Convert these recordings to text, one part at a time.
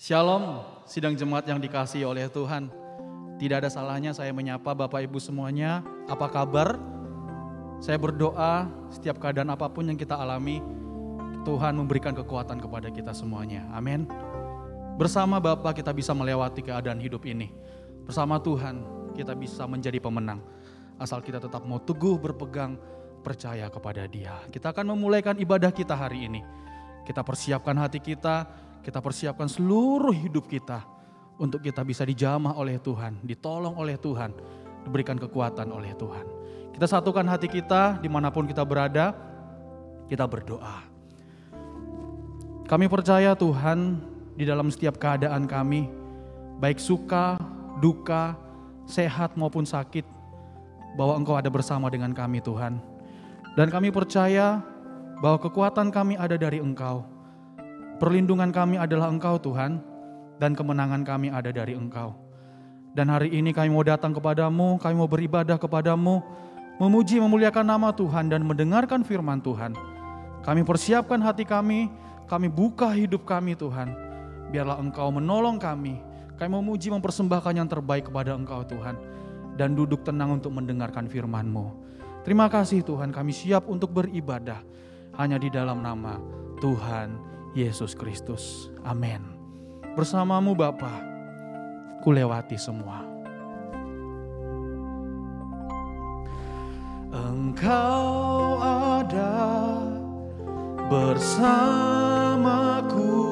Shalom, sidang jemaat yang dikasihi oleh Tuhan. Tidak ada salahnya saya menyapa Bapak Ibu semuanya. Apa kabar? Saya berdoa setiap keadaan apapun yang kita alami, Tuhan memberikan kekuatan kepada kita semuanya. Amin. Bersama Bapak kita bisa melewati keadaan hidup ini. Bersama Tuhan kita bisa menjadi pemenang. Asal kita tetap mau teguh berpegang, percaya kepada Dia. Kita akan memulaikan ibadah kita hari ini. Kita persiapkan hati kita persiapkan seluruh hidup kita untuk kita bisa dijamah oleh Tuhan, ditolong oleh Tuhan, diberikan kekuatan oleh Tuhan. Kita satukan hati kita dimanapun kita berada, kita berdoa. Kami percaya Tuhan di dalam setiap keadaan kami, baik suka, duka, sehat maupun sakit, bahwa Engkau ada bersama dengan kami Tuhan. Dan kami percaya bahwa kekuatan kami ada dari Engkau. Perlindungan kami adalah Engkau Tuhan, dan kemenangan kami ada dari Engkau. Dan hari ini kami mau datang kepadamu, kami mau beribadah kepadamu, memuji memuliakan nama Tuhan dan mendengarkan firman Tuhan. Kami persiapkan hati kami buka hidup kami Tuhan. Biarlah Engkau menolong kami memuji mempersembahkan yang terbaik kepada Engkau Tuhan. Dan duduk tenang untuk mendengarkan firman-Mu. Terima kasih Tuhan, kami siap untuk beribadah hanya di dalam nama Tuhan Yesus Kristus. Amin. Bersamamu Bapa, ku lewati semua. Engkau ada bersamaku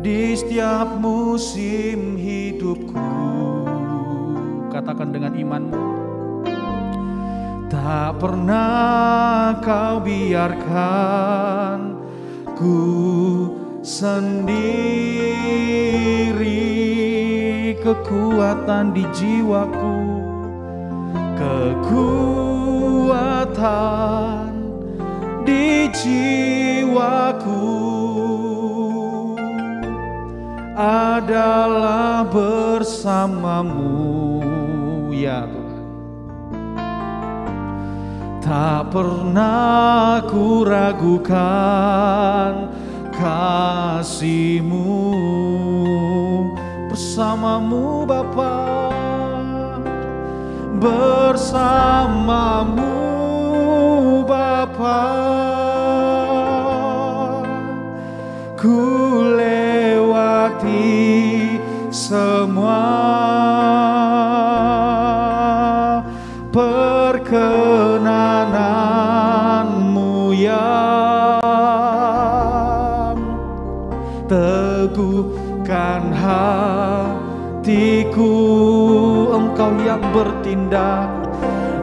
di setiap musim hidupku. Katakan dengan imanmu. Tak pernah kau biarkan ku sendiri, kekuatan di jiwaku, kekuatan di jiwaku adalah bersamamu ya Tuhan. Tak pernah ku ragukan kasih-Mu, bersamamu Bapa, bersamamu Bapa, ku lewati semua perkenanan-Mu yang teguhkan hatiku. Engkau yang bertindak,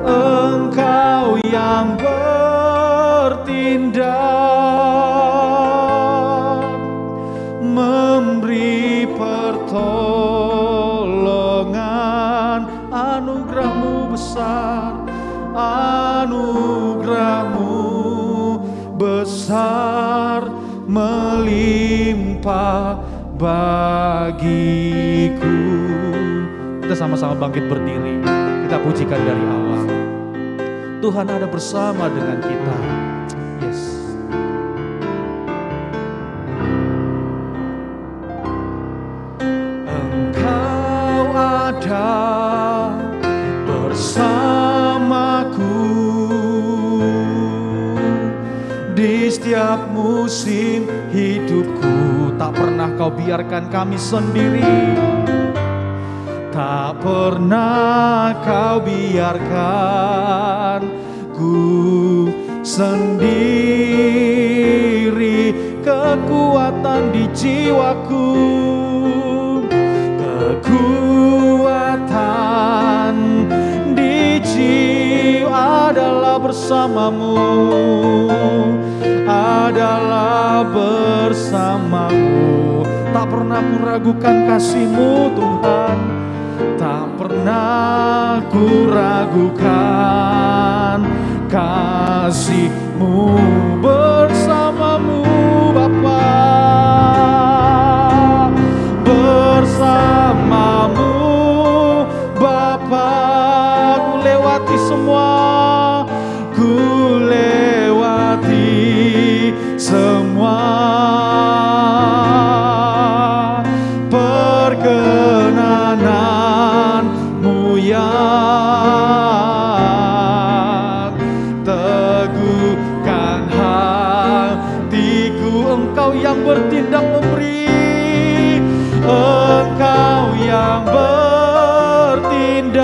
Engkau yang bertindak, memberi pertolongan. Anugerah-Mu besar, anugerah-Mu besar, melimpah bagiku. Kita sama-sama bangkit berdiri, kita pujikan dari awal. Tuhan ada bersama dengan kita. Yes. Engkau ada bersamaku di setiap musim hidupku. Tak pernah kau biarkan kami sendiri, tak pernah kau biarkan ku sendiri, kekuatan di jiwaku, kekuatan di jiwa adalah bersamamu, adalah bersamamu. Tak pernah ku ragukan kasih-Mu Tuhan, tak pernah ku ragukan kasih-Mu, bersamamu Bapa, bersamamu Bapa, ku lewati semua, ku lewati semua yang bertindak memberi, Engkau yang bertindak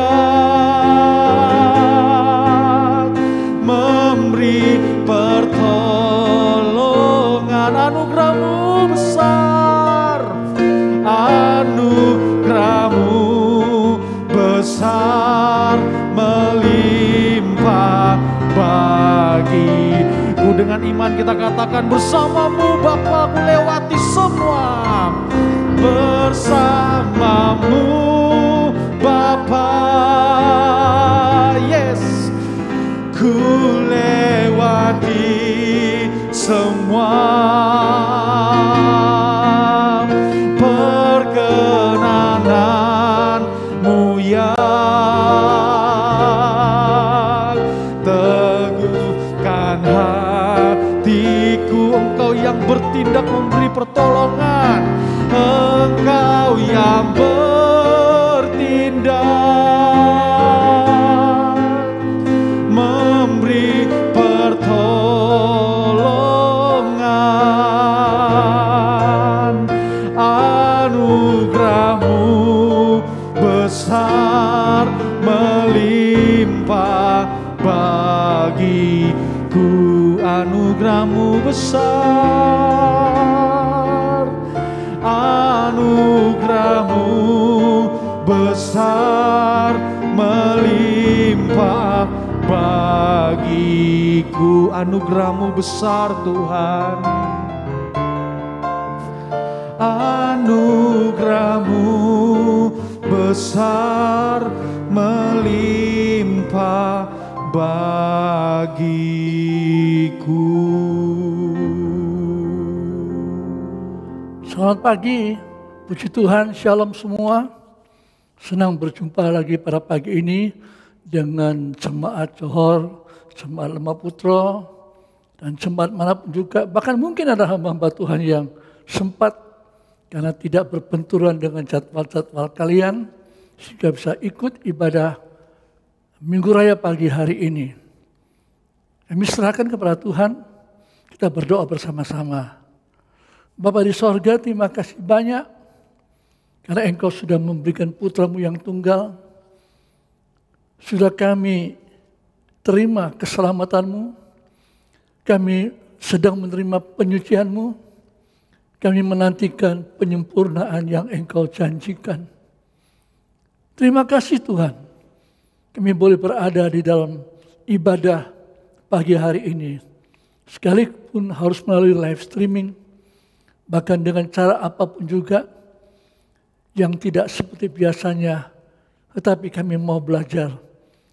memberi pertolongan. Anugerah-Mu besar, anugerah-Mu besar, melimpah bagiku. Dengan iman kita katakan, bersama-Mu Bapa ku lewati semua. Bersama-Mu Bapa, yes, ku lewati semua. Perkenananmu yang teguhkan hatiku. Engkau yang bertindak memberi pertolongan, Engkau yang bertindak memberi pertolongan. Anugerah-Mu besar, melimpah bagiku. Anugerah-Mu besar, anugerah-Mu besar, melimpah bagiku. Anugerah-Mu besar Tuhan, anugerah-Mu besar, melimpah bagiku. Selamat pagi, puji Tuhan, shalom semua. Senang berjumpa lagi pada pagi ini dengan jemaat Johor, jemaat Lemah Putra, dan jemaat manapun juga. Bahkan mungkin ada hamba-hamba Tuhan yang sempat karena tidak berbenturan dengan jadwal-jadwal kalian, sehingga bisa ikut ibadah Minggu Raya pagi hari ini. Kami serahkan kepada Tuhan, kita berdoa bersama-sama. Bapa di sorga, terima kasih banyak karena Engkau sudah memberikan putra-Mu yang tunggal. Sudah kami terima keselamatan-Mu, kami sedang menerima penyucian-Mu, kami menantikan penyempurnaan yang Engkau janjikan. Terima kasih Tuhan, kami boleh berada di dalam ibadah pagi hari ini. Sekalipun harus melalui live streaming, bahkan dengan cara apapun juga yang tidak seperti biasanya, tetapi kami mau belajar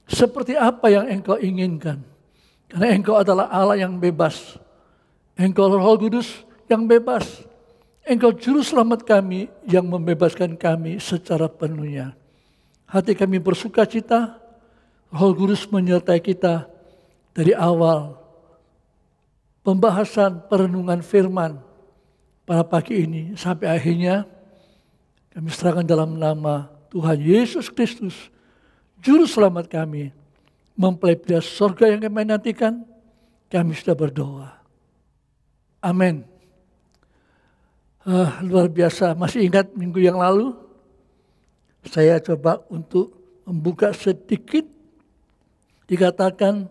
seperti apa yang Engkau inginkan. Karena Engkau adalah Allah yang bebas, Engkau Roh Kudus yang bebas, Engkau Juru Selamat kami yang membebaskan kami secara penuhnya. Hati kami bersuka cita, Roh Kudus menyertai kita dari awal pembahasan perenungan firman pada pagi ini sampai akhirnya. Kami serahkan dalam nama Tuhan Yesus Kristus, Juru Selamat kami, mempelai pria surga yang kami nantikan. Kami sudah berdoa. Amin. Luar biasa, masih ingat minggu yang lalu? Saya coba untuk membuka sedikit. Dikatakan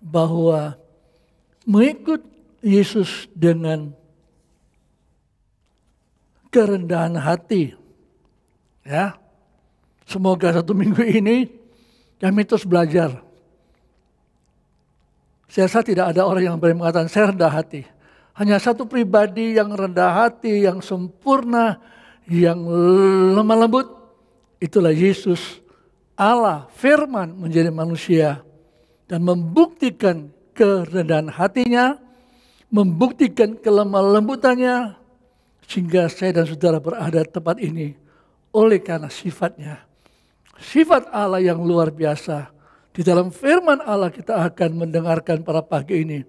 bahwa mengikut Yesus dengan kerendahan hati. Ya, semoga satu minggu ini kami terus belajar. Saya rasa tidak ada orang yang berani mengatakan saya rendah hati. Hanya satu pribadi yang rendah hati, yang sempurna, yang lemah lembut. Itulah Yesus, Allah, firman menjadi manusia. Dan membuktikan kerendahan hatinya, membuktikan kelemah lembutannya, sehingga saya dan saudara berada di tempat ini. Oleh karena sifatnya, sifat Allah yang luar biasa. Di dalam firman Allah kita akan mendengarkan pada pagi ini.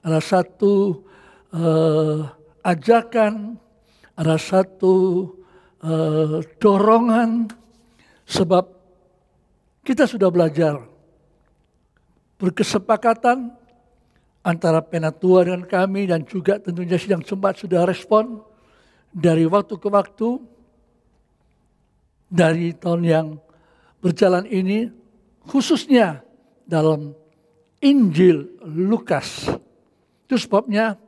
Ada satu ajakan, ada satu dorongan. Sebab kita sudah belajar berkesepakatan antara penatua dengan kami dan juga tentunya sidang jemaat sudah respon dari waktu ke waktu dari tahun yang berjalan ini, khususnya dalam Injil Lukas. Itu sebabnya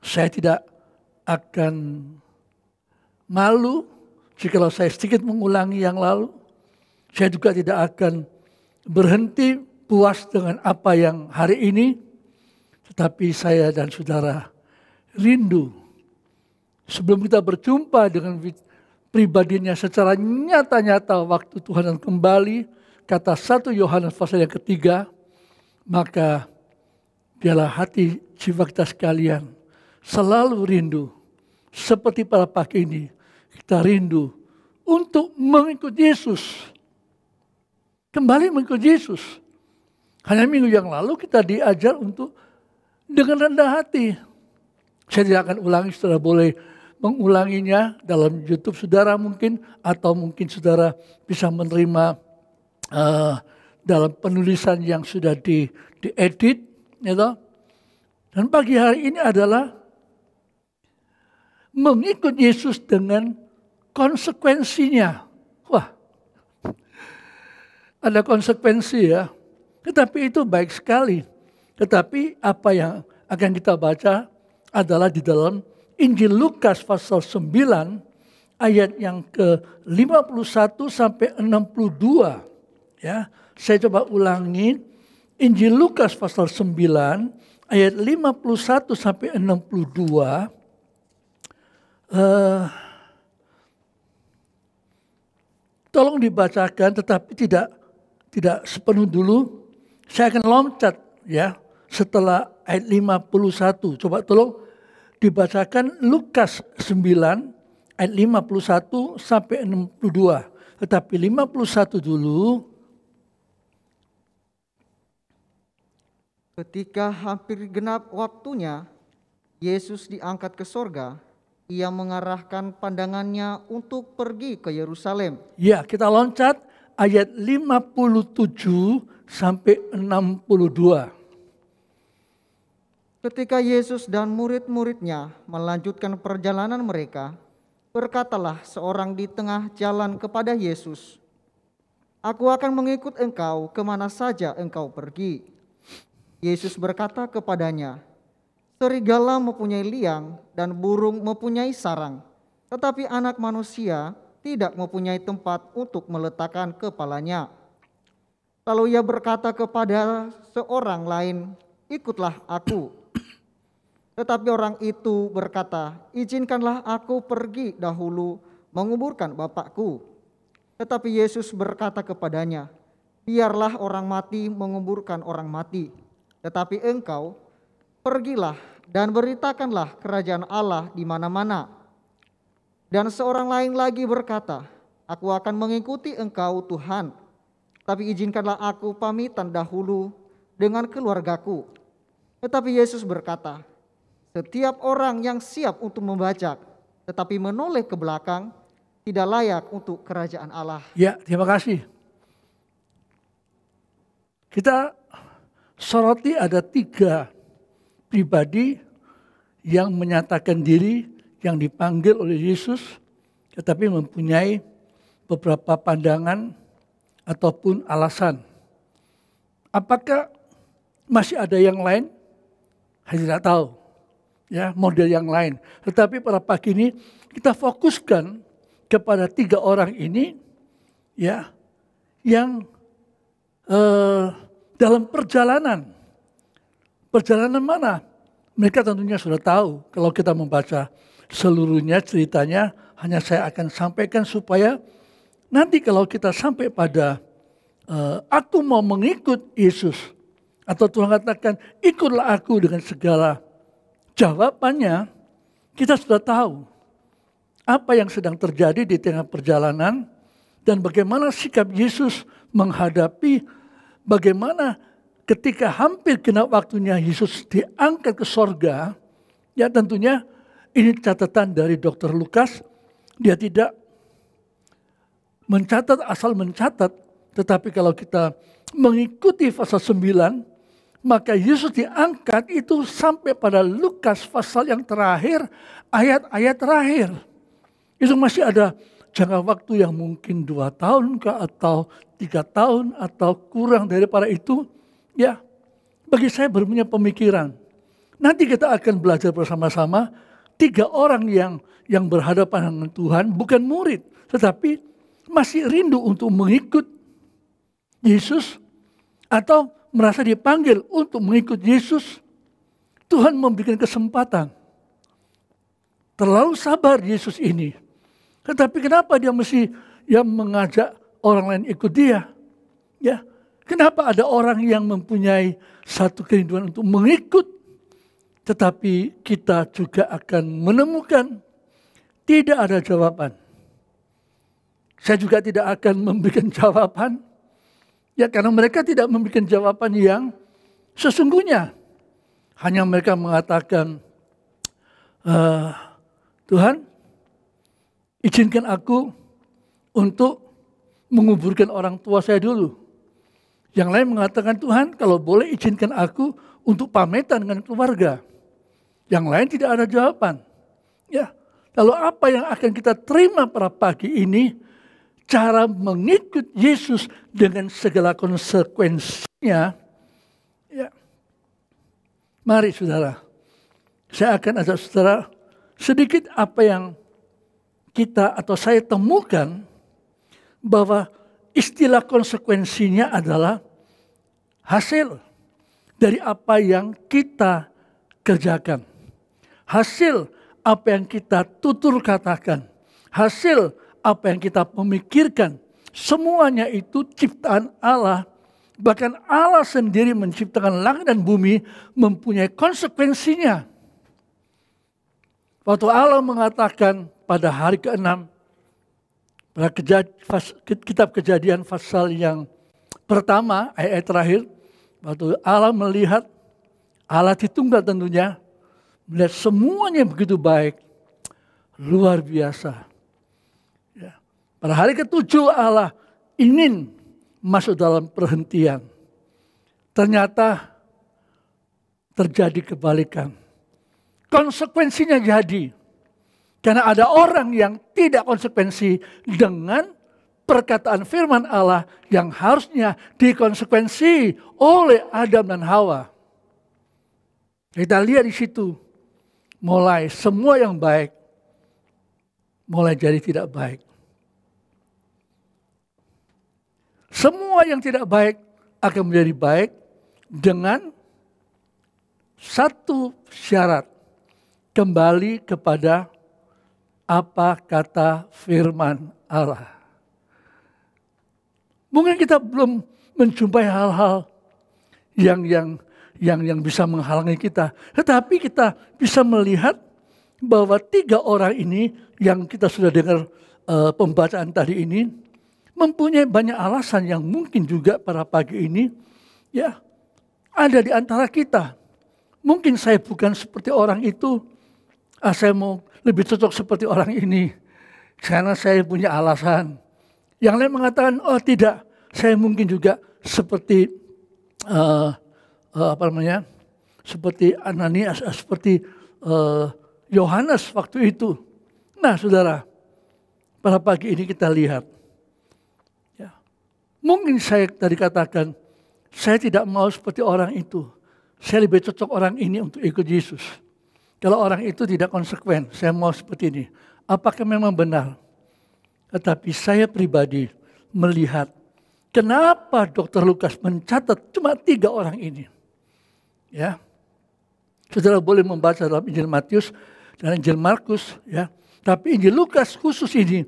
saya tidak akan malu jikalau saya sedikit mengulangi yang lalu. Saya juga tidak akan berhenti puas dengan apa yang hari ini. Tetapi saya dan saudara rindu sebelum kita berjumpa dengan pribadinya secara nyata-nyata waktu Tuhan kembali, kata 1 Yohanes pasal yang ketiga, maka biarlah hati jiwa kita sekalian selalu rindu seperti pada pagi ini kita rindu untuk mengikut Yesus, kembali mengikut Yesus. Hanya minggu yang lalu kita diajar untuk dengan rendah hati. Saya tidak akan ulangi, saudara boleh mengulanginya dalam YouTube saudara mungkin, atau mungkin saudara bisa menerima dalam penulisan yang sudah diedit. Gitu. Dan pagi hari ini adalah mengikut Yesus dengan konsekuensinya. Wah, ada konsekuensi ya. Tetapi itu baik sekali. Tetapi apa yang akan kita baca adalah di dalam Injil Lukas pasal 9 ayat yang ke-51 sampai 62. Ya, saya coba ulangi Injil Lukas pasal 9 ayat 51 sampai 62. Tolong dibacakan tetapi tidak sepenuh dulu. Saya akan loncat ya. Setelah ayat 51, coba tolong dibacakan Lukas 9 ayat 51 sampai 62. Tetapi 51 dulu. Ketika hampir genap waktunya, Yesus diangkat ke sorga. Ia mengarahkan pandangannya untuk pergi ke Yerusalem. Ya, kita loncat ayat 57 sampai 62. Ketika Yesus dan murid-muridnya melanjutkan perjalanan mereka, berkatalah seorang di tengah jalan kepada Yesus, "Aku akan mengikut engkau kemana saja engkau pergi." Yesus berkata kepadanya, "Serigala mempunyai liang dan burung mempunyai sarang, tetapi anak manusia tidak mempunyai tempat untuk meletakkan kepalanya." Lalu ia berkata kepada seorang lain, "Ikutlah aku." Tetapi orang itu berkata, "Izinkanlah aku pergi dahulu menguburkan bapakku." Tetapi Yesus berkata kepadanya, "Biarlah orang mati menguburkan orang mati, tetapi engkau pergilah dan beritakanlah kerajaan Allah di mana-mana." Dan seorang lain lagi berkata, "Aku akan mengikuti engkau Tuhan, tapi izinkanlah aku pamitan dahulu dengan keluargaku." Tetapi Yesus berkata, "Setiap orang yang siap untuk membajak, tetapi menoleh ke belakang, tidak layak untuk kerajaan Allah." Ya, terima kasih. Kita soroti ada 3 pribadi yang menyatakan diri, yang dipanggil oleh Yesus, tetapi mempunyai beberapa pandangan ataupun alasan. Apakah masih ada yang lain? Saya tidak tahu. Ya, model yang lain. Tetapi pada pagi ini kita fokuskan kepada 3 orang ini, ya, yang dalam perjalanan mana? Mereka tentunya sudah tahu. Kalau kita membaca seluruhnya ceritanya, hanya saya akan sampaikan supaya nanti kalau kita sampai pada aku mau mengikut Yesus, atau Tuhan katakan ikutlah aku dengan segala jawabannya, kita sudah tahu apa yang sedang terjadi di tengah perjalanan dan bagaimana sikap Yesus menghadapi, bagaimana ketika hampir genap waktunya Yesus diangkat ke sorga. Ya tentunya ini catatan dari Dr. Lukas, dia tidak mencatat asal mencatat, tetapi kalau kita mengikuti pasal 9, Maka Yesus diangkat itu sampai pada Lukas pasal yang terakhir, ayat-ayat terakhir. Itu masih ada jangka waktu yang mungkin 2 tahun atau 3 tahun atau kurang daripada itu. Ya, bagi saya berpunya pemikiran. Nanti kita akan belajar bersama-sama 3 orang yang berhadapan dengan Tuhan, bukan murid, tetapi masih rindu untuk mengikut Yesus atau merasa dipanggil untuk mengikut Yesus. Tuhan memberikan kesempatan. Terlalu sabar Yesus ini. Tetapi kenapa dia mesti mengajak orang lain ikut dia? Ya, kenapa ada orang yang mempunyai satu kerinduan untuk mengikut, tetapi kita juga akan menemukan tidak ada jawaban. Saya juga tidak akan memberikan jawaban. Ya, karena mereka tidak memberikan jawaban yang sesungguhnya. Hanya mereka mengatakan, Tuhan, izinkan aku untuk menguburkan orang tua saya dulu. Yang lain mengatakan, Tuhan, kalau boleh izinkan aku untuk pamitan dengan keluarga. Yang lain tidak ada jawaban. Ya, lalu apa yang akan kita terima pada pagi ini? Cara mengikut Yesus dengan segala konsekuensinya. Ya. Mari saudara, saya akan ajak saudara sedikit apa yang kita atau saya temukan, bahwa istilah konsekuensinya adalah hasil dari apa yang kita kerjakan. Hasil apa yang kita tutur katakan. Hasil apa yang kita memikirkan, semuanya itu ciptaan Allah. Bahkan Allah sendiri menciptakan langit dan bumi mempunyai konsekuensinya. Waktu Allah mengatakan pada hari ke-6, pada kitab Kejadian pasal yang pertama, ayat terakhir, waktu Allah melihat, Allah Tritunggal tentunya, melihat semuanya begitu baik, luar biasa. Pada hari ke-7 Allah ingin masuk dalam perhentian. Ternyata terjadi kebalikan. Konsekuensinya jadi. Karena ada orang yang tidak konsekuensi dengan perkataan firman Allah yang harusnya dikonsekuensi oleh Adam dan Hawa. Kita lihat di situ. Mulai semua yang baik, mulai jadi tidak baik. Semua yang tidak baik akan menjadi baik dengan satu syarat. Kembali kepada apa kata firman Allah. Mungkin kita belum menjumpai hal-hal yang bisa menghalangi kita. Tetapi kita bisa melihat bahwa 3 orang ini yang kita sudah dengar pembacaan tadi ini, mempunyai banyak alasan yang mungkin juga pada pagi ini ya ada di antara kita. Mungkin saya bukan seperti orang itu, saya mau lebih cocok seperti orang ini karena saya punya alasan. Yang lain mengatakan, oh tidak, saya mungkin juga seperti seperti Ananias, seperti Yohanes waktu itu. Nah saudara, pada pagi ini kita lihat. Mungkin saya tadi katakan, saya tidak mau seperti orang itu. Saya lebih cocok orang ini untuk ikut Yesus. Kalau orang itu tidak konsekuen, saya mau seperti ini. Apakah memang benar? Tetapi saya pribadi melihat, kenapa Dr. Lukas mencatat cuma 3 orang ini. Ya, saudara boleh membaca dalam Injil Matius dan Injil Markus. Ya, tapi Injil Lukas khusus ini,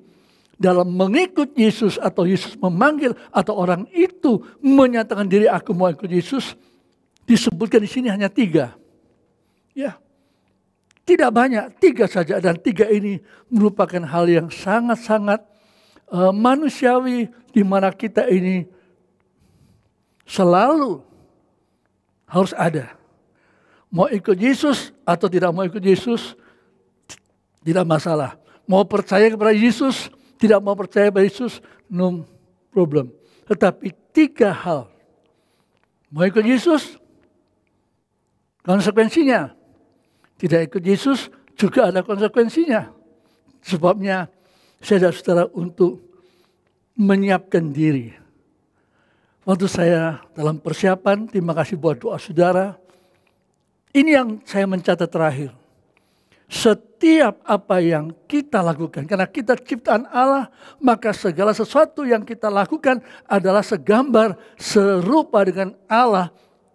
dalam mengikut Yesus atau Yesus memanggil atau orang itu menyatakan diri aku mau ikut Yesus, disebutkan di sini hanya 3. Ya, tidak banyak, 3 saja, dan 3 ini merupakan hal yang sangat-sangat manusiawi, di mana kita ini selalu harus ada. Mau ikut Yesus atau tidak mau ikut Yesus, tidak masalah. Mau percaya kepada Yesus, tidak mau percaya pada Yesus, no problem. Tetapi 3 hal. Mau ikut Yesus, Konsekuensinya, tidak ikut Yesus juga ada konsekuensinya. Sebabnya saya dan saudara untuk menyiapkan diri. Waktu saya dalam persiapan, terima kasih buat doa saudara. Ini yang saya mencatat terakhir. Setiap apa yang kita lakukan, karena kita ciptaan Allah, maka segala sesuatu yang kita lakukan adalah segambar, serupa dengan Allah.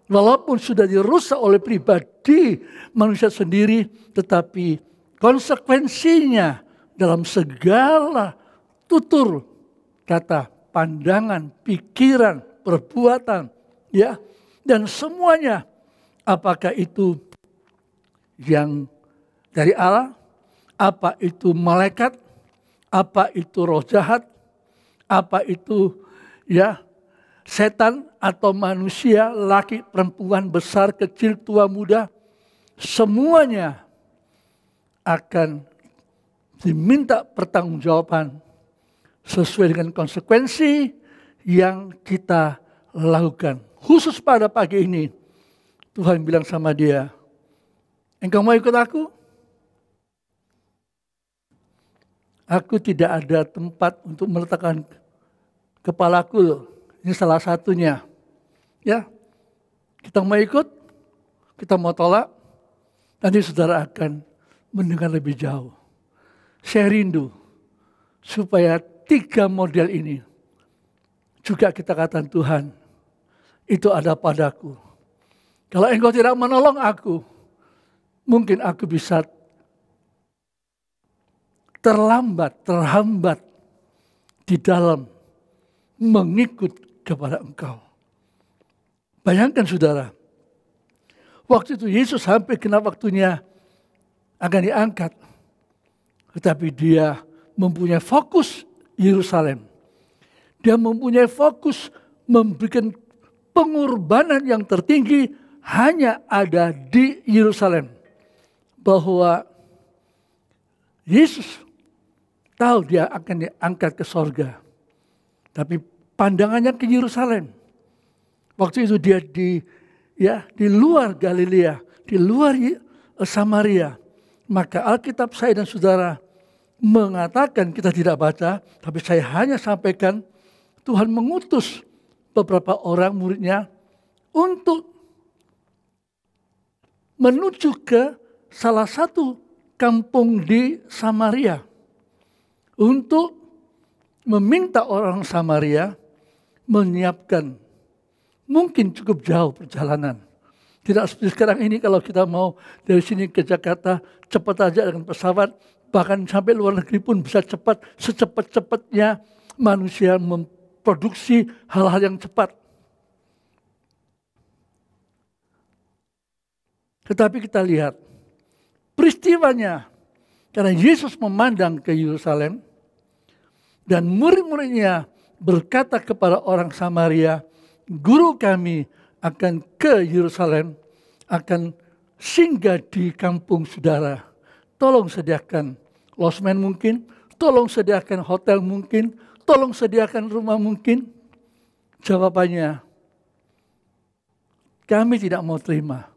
Walaupun sudah dirusak oleh pribadi manusia sendiri, tetapi konsekuensinya dalam segala tutur kata, pandangan, pikiran, perbuatan, ya, dan semuanya, apakah itu yang dari Allah, apa itu malaikat, apa itu roh jahat, apa itu ya setan atau manusia, laki, perempuan, besar, kecil, tua, muda, semuanya akan diminta pertanggungjawaban sesuai dengan konsekuensi yang kita lakukan. Khusus pada pagi ini, Tuhan bilang sama dia, engkau mau ikut aku? Aku tidak ada tempat untuk meletakkan kepalaku loh. Ini salah satunya. Ya, kita mau ikut, kita mau tolak, nanti saudara akan mendengar lebih jauh. Saya rindu supaya 3 model ini juga kita katakan Tuhan, itu ada padaku. Kalau engkau tidak menolong aku, mungkin aku bisa terhambat di dalam mengikut kepada engkau. Bayangkan saudara, waktu itu Yesus sampai kena waktunya akan diangkat. Tetapi dia mempunyai fokus Yerusalem. Dia mempunyai fokus memberikan pengorbanan yang tertinggi hanya ada di Yerusalem. Bahwa Yesus tahu dia akan diangkat ke sorga. Tapi pandangannya ke Yerusalem. Waktu itu dia di luar Galilea, di luar Samaria. Maka Alkitab saya dan saudara mengatakan, kita tidak baca, tapi saya hanya sampaikan, Tuhan mengutus beberapa orang muridnya untuk menuju ke salah satu kampung di Samaria. Untuk meminta orang Samaria menyiapkan, mungkin cukup jauh perjalanan. Tidak seperti sekarang ini kalau kita mau dari sini ke Jakarta, cepat aja dengan pesawat, bahkan sampai luar negeri pun bisa cepat, secepat-cepatnya manusia memproduksi hal-hal yang cepat. Tetapi kita lihat peristiwanya, karena Yesus memandang ke Yerusalem, dan murid-muridnya berkata kepada orang Samaria, guru kami akan ke Yerusalem, akan singgah di kampung saudara. Tolong sediakan losmen mungkin, tolong sediakan hotel mungkin, tolong sediakan rumah mungkin. Jawabannya, kami tidak mau terima.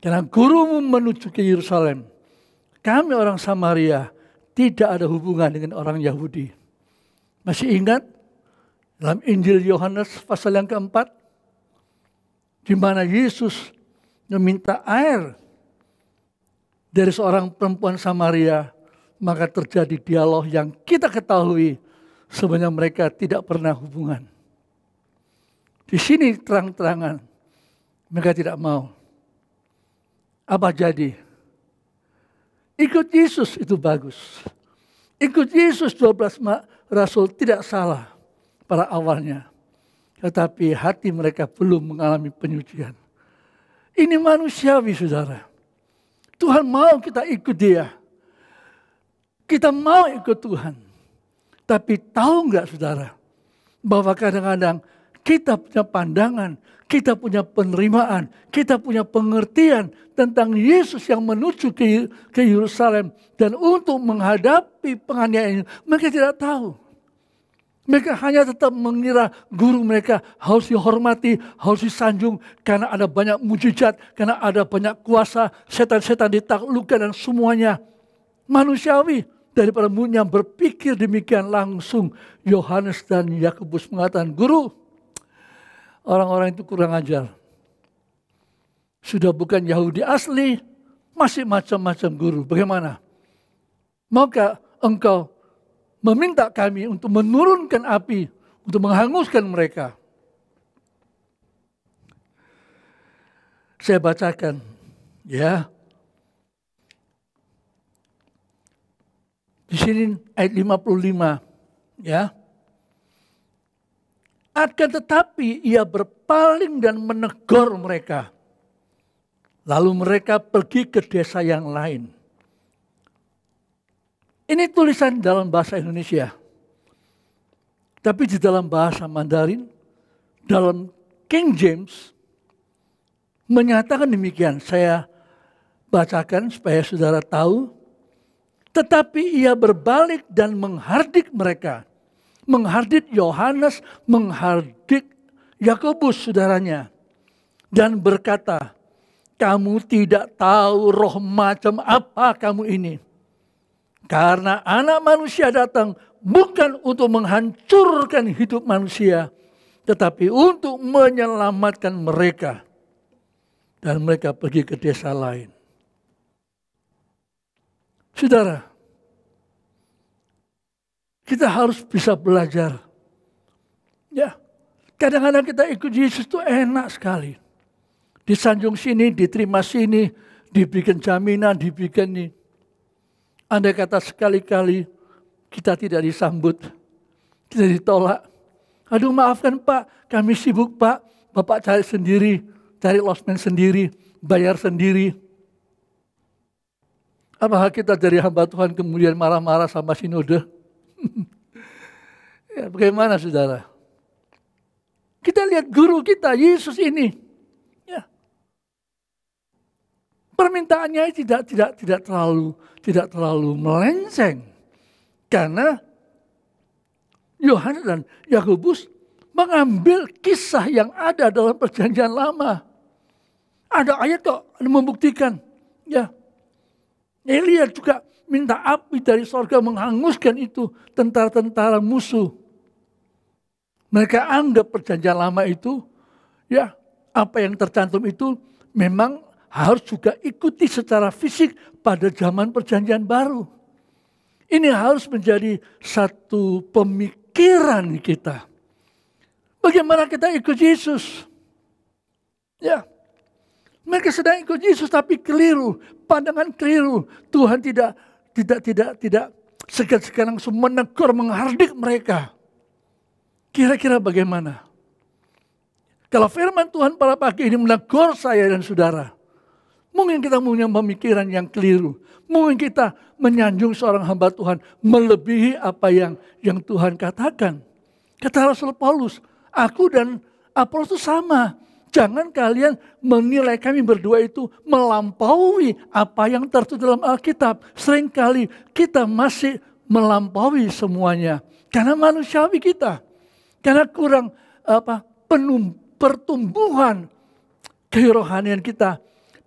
Karena gurumu menuju ke Yerusalem. Kami orang Samaria tidak ada hubungan dengan orang Yahudi. Masih ingat dalam Injil Yohanes pasal yang keempat? Di mana Yesus meminta air dari seorang perempuan Samaria, maka terjadi dialog yang kita ketahui sebenarnya mereka tidak pernah hubungan. Di sini terang-terangan mereka tidak mau. Apa jadi? Ikut Yesus itu bagus. Ikut Yesus 12 rasul tidak salah pada awalnya. Tetapi hati mereka belum mengalami penyucian. Ini manusiawi saudara. Tuhan mau kita ikut dia. Kita mau ikut Tuhan. Tapi tahu enggak saudara, bahwa kadang-kadang kita punya pandangan, kita punya penerimaan, kita punya pengertian tentang Yesus yang menuju ke Yerusalem. Dan untuk menghadapi penganiayaan, mereka tidak tahu Mereka hanya tetap mengira guru mereka harus dihormati, harus disanjung karena ada banyak mujizat, karena ada banyak kuasa, setan-setan ditaklukkan dan semuanya manusiawi. Daripada muridnya berpikir demikian, langsung Yohanes dan Yakobus mengatakan, "Guru, orang-orang itu kurang ajar. Sudah bukan Yahudi asli, masih macam-macam guru. Bagaimana? Maukah engkau meminta kami untuk menurunkan api, untuk menghanguskan mereka?" Saya bacakan, ya. Di sini ayat 55, ya. Akan tetapi ia berpaling dan menegur mereka. Lalu mereka pergi ke desa yang lain. Ini tulisan dalam bahasa Indonesia. Tapi di dalam bahasa Mandarin, dalam King James, menyatakan demikian. Saya bacakan supaya saudara tahu. Tetapi ia berbalik dan menghardik mereka. Menghardik Yohanes, menghardik Yakobus saudaranya. Dan berkata, "Kamu tidak tahu roh macam apa kamu ini. Karena Anak Manusia datang bukan untuk menghancurkan hidup manusia, tetapi untuk menyelamatkan mereka." Dan mereka pergi ke desa lain. Saudara, kita harus bisa belajar. Ya, kadang-kadang kita ikut Yesus itu enak sekali. Disanjung sini, diterima sini, diberikan jaminan, diberikan ini. Andai kata sekali-kali kita tidak disambut, kita ditolak. "Aduh maafkan Pak, kami sibuk Pak, Bapak cari sendiri, cari losmen sendiri, bayar sendiri." Apakah kita dari hamba Tuhan kemudian marah-marah sama sinode? Ya, bagaimana saudara? Kita lihat guru kita, Yesus ini. Ya. Permintaannya tidak terlalu melenceng. Karena Yohanes dan Yakobus mengambil kisah yang ada dalam Perjanjian Lama. Ada ayat kok membuktikan. Ya. Elia juga minta api dari sorga menghanguskan itu tentara-tentara musuh. Mereka anggap Perjanjian Lama itu, ya, apa yang tercantum itu memang harus juga ikuti secara fisik pada zaman Perjanjian Baru. Ini harus menjadi satu pemikiran kita. Bagaimana kita ikut Yesus? Ya. Mereka sedang ikut Yesus tapi keliru, pandangan keliru. Tuhan tidak segan-segan langsung menegur, menghardik mereka. Kira-kira bagaimana? Kalau firman Tuhan pada pagi ini menegur saya dan saudara, mungkin kita punya pemikiran yang keliru. Mungkin kita menyanjung seorang hamba Tuhan melebihi apa yang Tuhan katakan. Kata Rasul Paulus, "Aku dan Apolos itu sama. Jangan kalian menilai kami berdua itu melampaui apa yang tertulis dalam Alkitab." Seringkali kita masih melampaui semuanya. Karena manusiawi kita. Karena kurang pertumbuhan kerohanian kita.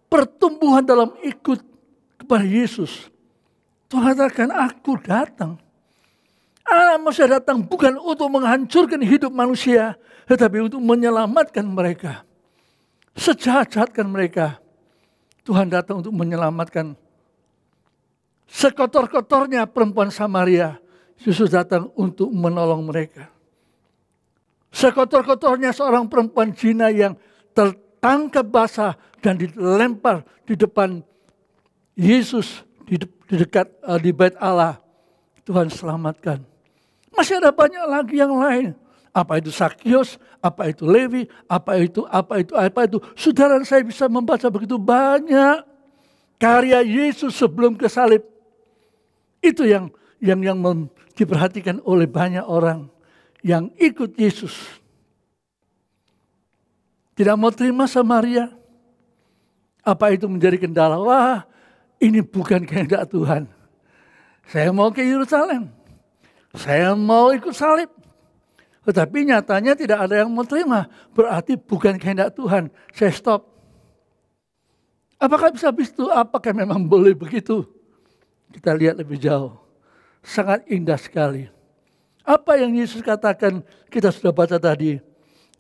Pertumbuhan dalam ikut kepada Yesus. Tuhan katakan, "Aku datang. Anak Manusia datang bukan untuk menghancurkan hidup manusia, tetapi untuk menyelamatkan mereka." Sejahat-jahatkan mereka, Tuhan datang untuk menyelamatkan. Sekotor-kotornya perempuan Samaria, Yesus datang untuk menolong mereka. Sekotor-kotornya seorang perempuan zina yang tertangkap basah dan dilempar di depan Yesus di bait Allah, Tuhan selamatkan. Masih ada banyak lagi yang lain. Apa itu Sakius, apa itu Lewi, apa itu. Saudara saya bisa membaca begitu banyak karya Yesus sebelum ke salib. Itu yang diperhatikan oleh banyak orang yang ikut Yesus. Tidak mau terima Samaria. Apa itu menjadi kendala? Wah, ini bukan kehendak Tuhan. Saya mau ke Yerusalem. Saya mau ikut salib. Tetapi nyatanya tidak ada yang mau terima. Berarti bukan kehendak Tuhan. Saya stop. Apakah bisa begitu? Apakah memang boleh begitu? Kita lihat lebih jauh. Sangat indah sekali. Apa yang Yesus katakan kita sudah baca tadi.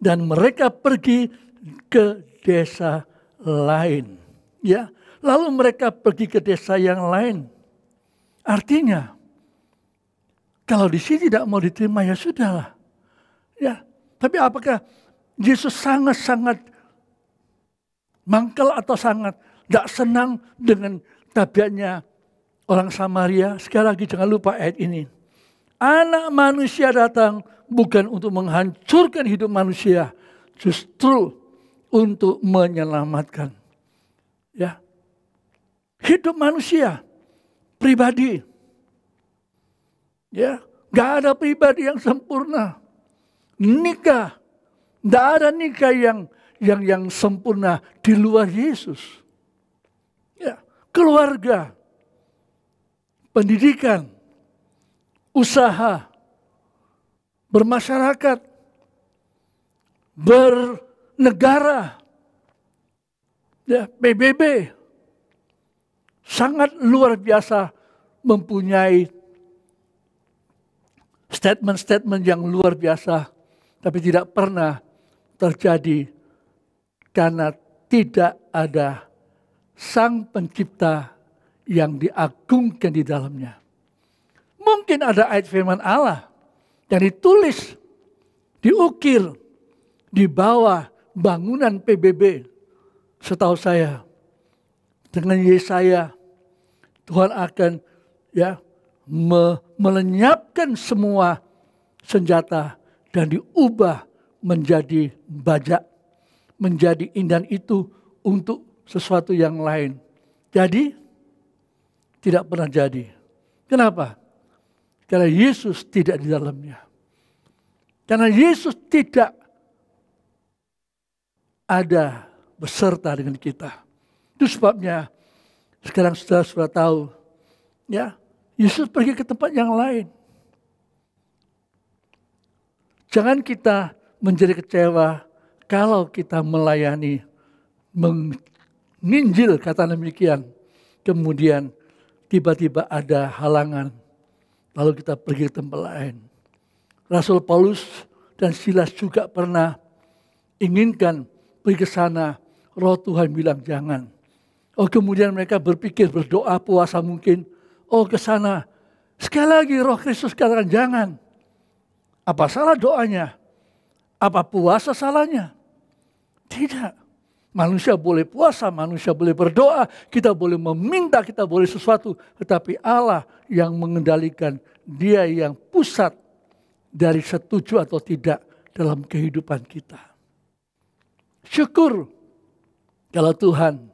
Dan mereka pergi ke desa lain. Ya, lalu mereka pergi ke desa yang lain. Artinya, kalau di sini tidak mau diterima ya sudahlah. Ya, tapi apakah Yesus sangat-sangat mangkel atau sangat tidak senang dengan tabiatnya orang Samaria? Sekali lagi jangan lupa ayat ini. Anak manusia datang bukan untuk menghancurkan hidup manusia, justru untuk menyelamatkan. Ya, hidup manusia pribadi. Ya, nggak ada pribadi yang sempurna. Nikah, nggak ada nikah yang sempurna di luar Yesus. Ya, keluarga, pendidikan, usaha, bermasyarakat, bernegara, ya, PBB, sangat luar biasa mempunyai statement-statement yang luar biasa, tapi tidak pernah terjadi karena tidak ada Sang Pencipta yang diagungkan di dalamnya. Mungkin ada ayat firman Allah yang ditulis, diukir di bawah bangunan PBB. Setahu saya, dengan Yesaya, Tuhan akan melenyapkan semua senjata dan diubah menjadi bajak, menjadi indan itu untuk sesuatu yang lain. Jadi, tidak pernah jadi. Kenapa? Karena Yesus tidak di dalamnya. Karena Yesus tidak ada beserta dengan kita. Itu sebabnya sekarang sudah tahu, ya, Yesus pergi ke tempat yang lain. Jangan kita menjadi kecewa kalau kita melayani, menginjil kata demikian. Kemudian tiba-tiba ada halangan. Lalu kita pergi ke tempat lain. Rasul Paulus dan Silas juga pernah inginkan pergi ke sana. Roh Tuhan bilang jangan. Oh, kemudian mereka berpikir, berdoa, puasa mungkin. Oh, ke sana. Sekali lagi Roh Kristus katakan jangan. Apa salah doanya? Apa puasa salahnya? Tidak. Manusia boleh puasa, manusia boleh berdoa, kita boleh meminta, kita boleh sesuatu. Tetapi Allah yang mengendalikan, Dia yang pusat dari setuju atau tidak dalam kehidupan kita. Syukur kalau Tuhan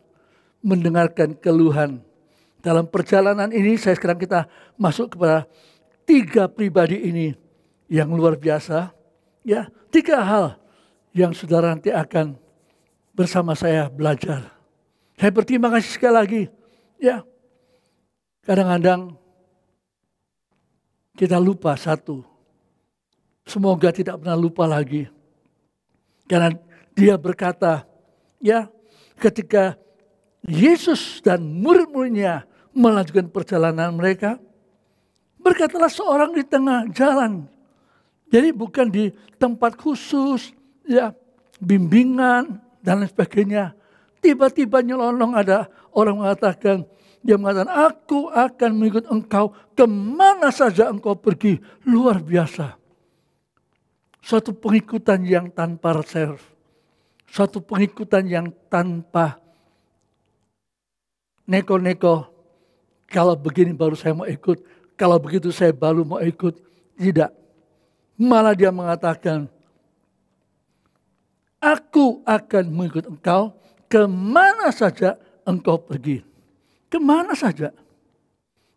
mendengarkan keluhan. Dalam perjalanan ini, sekarang kita masuk kepada 3 pribadi ini yang luar biasa. Ya, 3 hal yang saudara nanti akan bersama saya belajar. Saya berterima kasih sekali lagi. Ya, kadang-kadang kita lupa satu. Semoga tidak pernah lupa lagi. Karena Dia berkata, ya, ketika Yesus dan murid-muridnya melanjutkan perjalanan mereka, berkatalah seorang di tengah jalan. Jadi bukan di tempat khusus, ya, bimbingan, dan lain sebagainya. Tiba-tiba nyelonong ada orang mengatakan, dia mengatakan, aku akan mengikut engkau kemana saja engkau pergi. Luar biasa. Suatu pengikutan yang tanpa reserve. Suatu pengikutan yang tanpa neko-neko. Kalau begini baru saya mau ikut. Kalau begitu saya baru mau ikut. Tidak. Malah dia mengatakan, aku akan mengikut engkau kemana saja engkau pergi. Kemana saja.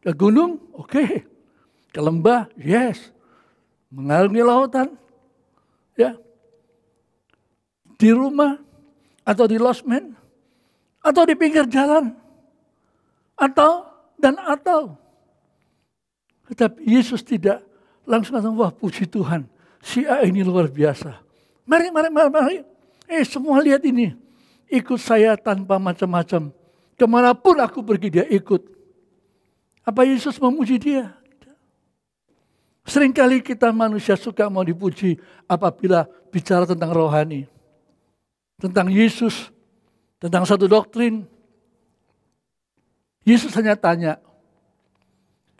Ke gunung? Oke. Ke lembah? Yes. Mengarungi lautan? Ya. Di rumah? Atau di losmen? Atau di pinggir jalan? Atau. Tetapi Yesus tidak langsung kata, wah puji Tuhan. si A ini luar biasa. Mari. Semua lihat ini. Ikut saya tanpa macam-macam. Kemanapun aku pergi dia ikut. Apa Yesus memuji dia? Seringkali kita manusia suka mau dipuji apabila bicara tentang rohani. Tentang Yesus. Tentang satu doktrin. Yesus hanya tanya.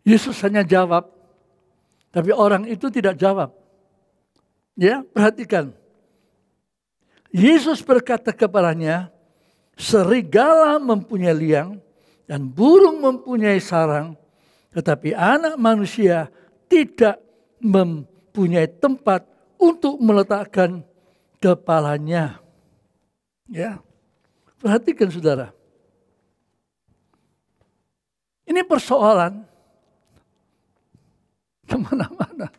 Yesus hanya jawab. Tapi orang itu tidak jawab. Ya, perhatikan. Yesus berkata kepadanya, serigala mempunyai liang dan burung mempunyai sarang, tetapi anak manusia tidak mempunyai tempat untuk meletakkan kepalanya. Ya, perhatikan saudara. Ini persoalan kemana-mana.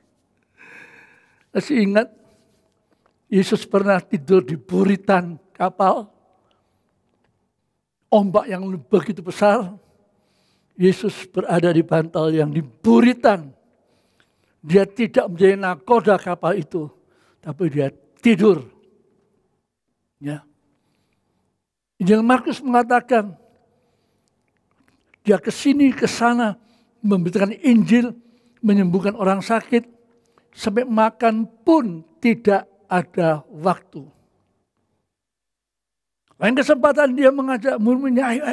Masih ingat Yesus pernah tidur di buritan kapal. Ombak yang begitu besar. Yesus berada di bantal yang di buritan. Dia tidak menjadi nakoda kapal itu. Tapi dia tidur. Ya. Injil Markus mengatakan. Dia ke sini, ke sana. Memberitakan Injil. Menyembuhkan orang sakit. Sampai makan pun tidak ada waktu. Lain kesempatan dia mengajak murid-muridnya, ayo.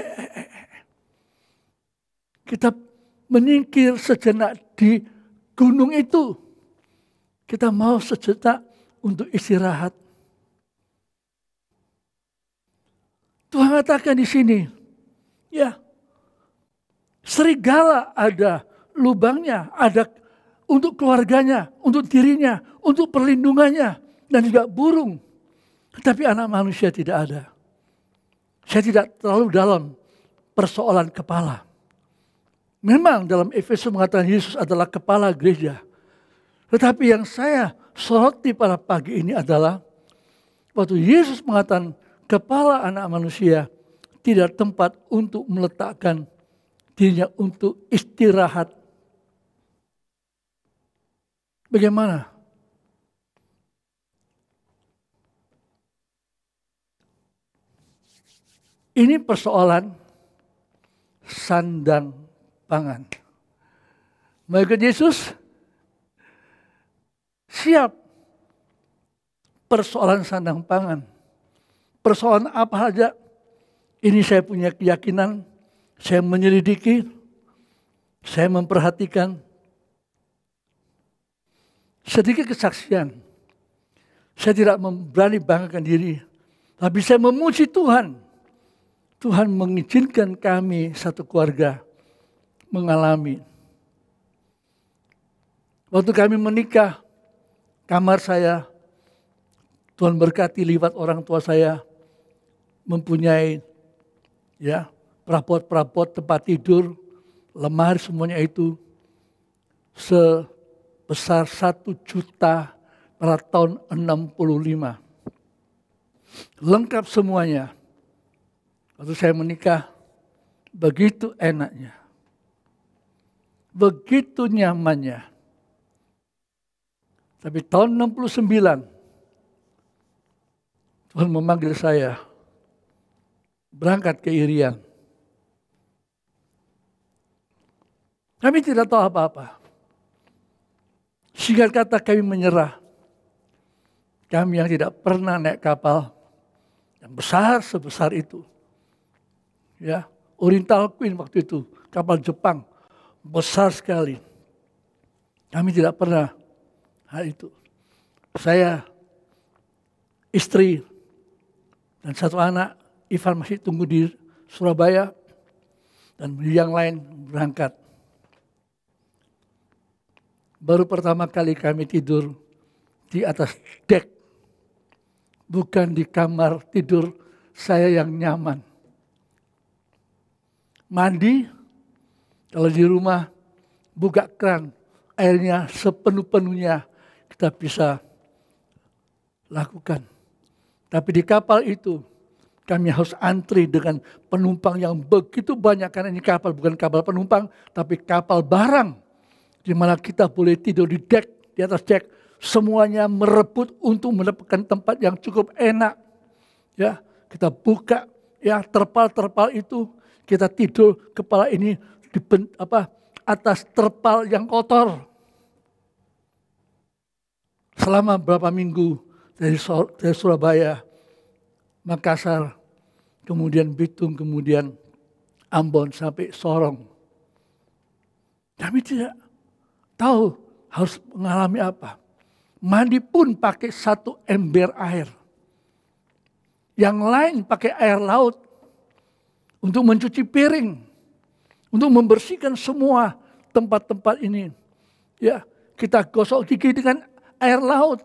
Kita menyingkir sejenak di gunung itu. Kita mau sejenak untuk istirahat. Tuhan katakan di sini, ya, serigala ada lubangnya, ada untuk keluarganya, untuk dirinya, untuk perlindungannya, dan juga burung. Tetapi anak manusia tidak ada. Saya tidak terlalu dalam persoalan kepala. Memang dalam Efesus mengatakan Yesus adalah kepala gereja. Tetapi yang saya soroti pada pagi ini adalah waktu Yesus mengatakan kepala anak manusia tidak tempat untuk meletakkan dirinya untuk istirahat. Bagaimana? Ini persoalan sandang pangan. Mau ikut Yesus? Siap. Persoalan sandang pangan. Persoalan apa saja? Ini saya punya keyakinan, saya menyelidiki, saya memperhatikan. Sedikit kesaksian. Saya tidak berani banggakan diri. Tapi saya memuji Tuhan. Tuhan mengizinkan kami satu keluarga mengalami. Waktu kami menikah, kamar saya, Tuhan berkati liwat orang tua saya, mempunyai ya perabot-perabot tempat tidur, lemari semuanya itu sebesar 1 juta pada tahun 65. Lengkap semuanya. Waktu saya menikah, begitu enaknya. Begitu nyamannya. Tapi tahun 69, Tuhan memanggil saya berangkat ke Irian. Kami tidak tahu apa-apa. Singkat kata kami menyerah. Kami yang tidak pernah naik kapal yang besar sebesar itu. Ya, Oriental Queen waktu itu, kapal Jepang, besar sekali. Kami tidak pernah hal itu. Saya, istri, dan satu anak, Ivan masih tunggu di Surabaya, dan yang lain berangkat. Baru pertama kali kami tidur di atas dek, bukan di kamar tidur saya yang nyaman. Mandi, kalau di rumah buka keran, airnya sepenuh-penuhnya kita bisa lakukan. Tapi di kapal itu kami harus antri dengan penumpang yang begitu banyak, karena ini kapal bukan kapal penumpang, tapi kapal barang, di mana kita boleh tidur di dek, di atas dek semuanya merebut untuk mendapatkan tempat yang cukup enak. Ya, kita buka ya terpal-terpal itu, kita tidur kepala ini di atas terpal yang kotor. Selama berapa minggu dari Surabaya, Makassar, kemudian Bitung, kemudian Ambon sampai Sorong. Kami tidak tahu harus mengalami apa. Mandi pun pakai 1 ember air. Yang lain pakai air laut untuk mencuci piring, untuk membersihkan semua tempat-tempat ini. Ya, kita gosok gigi dengan air laut.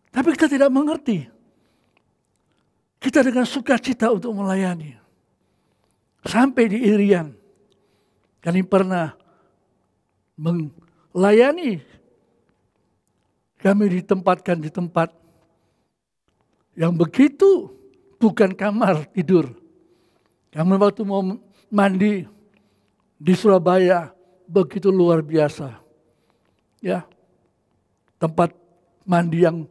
Tapi kita tidak mengerti. Kita dengan sukacita untuk melayani. Sampai di Irian, kami pernah melayani. Kami ditempatkan di tempat yang begitu bukan kamar tidur. Kami waktu mau mandi di Surabaya begitu luar biasa. Ya, tempat mandi yang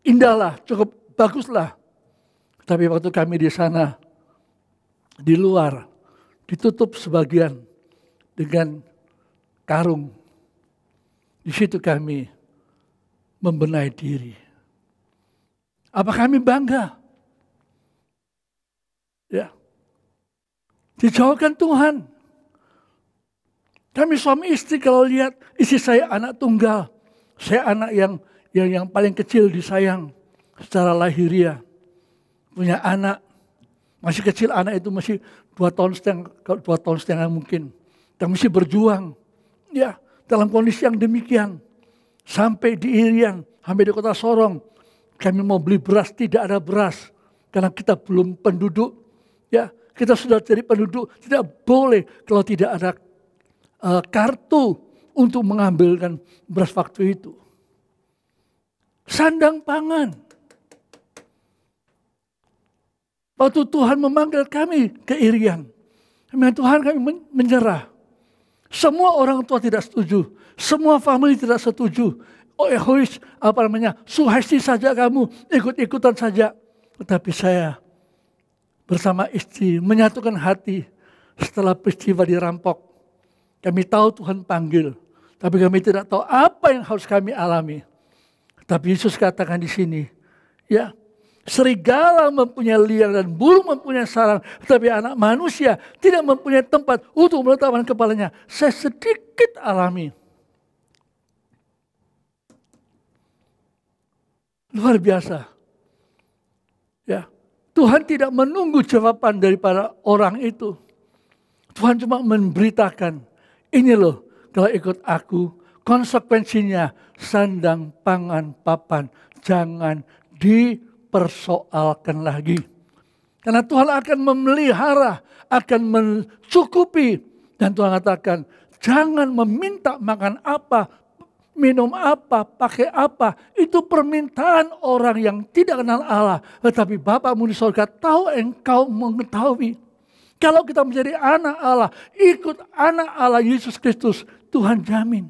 indah lah, cukup baguslah. Tapi waktu kami di sana, di luar, ditutup sebagian dengan karung. Di situ kami membenahi diri. Apa kami bangga? Ya, dijauhkan Tuhan. Kami suami istri kalau lihat istri saya anak tunggal, saya anak yang paling kecil disayang secara lahiriah. Punya anak, masih kecil anak itu masih 2 tahun setengah mungkin. Dan masih berjuang. Ya, dalam kondisi yang demikian. Sampai di Irian, sampai di kota Sorong. Kami mau beli beras, tidak ada beras. Karena kita belum penduduk. Ya, kita sudah jadi penduduk, tidak boleh kalau tidak ada kartu untuk mengambilkan beras waktu itu. Sandang pangan. Waktu Tuhan memanggil kami ke Irian, Tuhan kami menyerah. Semua orang tua tidak setuju, semua family tidak setuju. Oh egois, suhesti saja kamu, ikut-ikutan saja. Tetapi saya bersama istri menyatukan hati setelah peristiwa dirampok. Kami tahu Tuhan panggil, tapi kami tidak tahu apa yang harus kami alami. Tapi Yesus katakan di sini, ya, serigala mempunyai liang dan burung mempunyai sarang, tetapi anak manusia tidak mempunyai tempat untuk meletakkan kepalanya. Saya sedikit alami. Luar biasa. Ya, Tuhan tidak menunggu jawaban daripada orang itu. Tuhan cuma memberitakan, ini loh, kalau ikut aku, konsekuensinya sandang, pangan, papan, jangan dipersoalkan lagi. Karena Tuhan akan memelihara, akan mencukupi. Dan Tuhan katakan, jangan meminta makan apa, minum apa, pakai apa. Itu permintaan orang yang tidak kenal Allah. Tetapi Bapamu di surga tahu engkau mengetahui. Kalau kita menjadi anak Allah, ikut anak Allah Yesus Kristus, Tuhan jamin.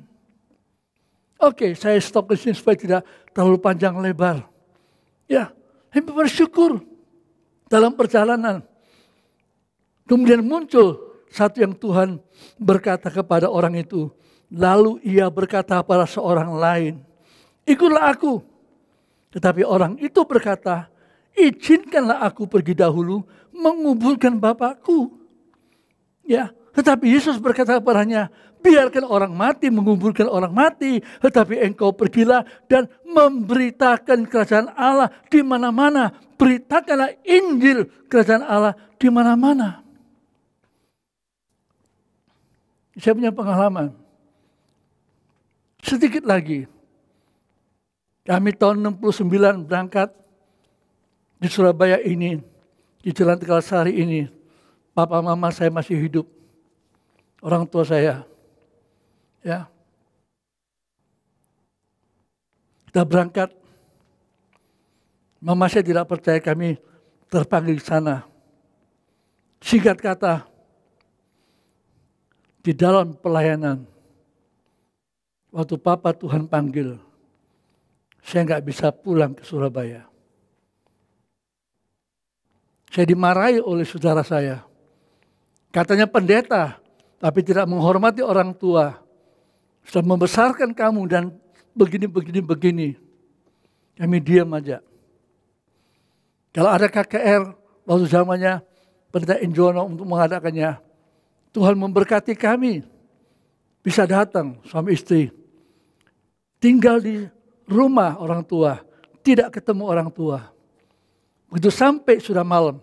Oke, saya stop di sini supaya tidak terlalu panjang lebar. Ya, kami bersyukur dalam perjalanan. Kemudian muncul satu yang Tuhan berkata kepada orang itu. Lalu ia berkata pada seorang lain, ikutlah aku. Tetapi orang itu berkata, izinkanlah aku pergi dahulu menguburkan Bapakku. Ya, tetapi Yesus berkata kepadanya, biarkan orang mati menguburkan orang mati, tetapi engkau pergilah dan memberitakan kerajaan Allah di mana-mana. Beritakanlah Injil kerajaan Allah di mana-mana. Saya punya pengalaman. Sedikit lagi. Kami tahun 69 berangkat di Surabaya ini, di Jalan Tegalsari ini. Papa mama saya masih hidup. Orang tua saya. Ya. Kita berangkat. Mama saya tidak percaya kami terpanggil ke sana. Singkat kata, di dalam pelayanan, waktu Papa Tuhan panggil, saya nggak bisa pulang ke Surabaya. Saya dimarahi oleh saudara saya. Katanya pendeta, tapi tidak menghormati orang tua. Sudah membesarkan kamu dan begini. Kami diam aja. Kalau ada KKR, waktu zamannya pendeta Injono untuk mengadakannya, Tuhan memberkati kami. Bisa datang suami istri. Tinggal di rumah orang tua. Tidak ketemu orang tua. Begitu sampai sudah malam.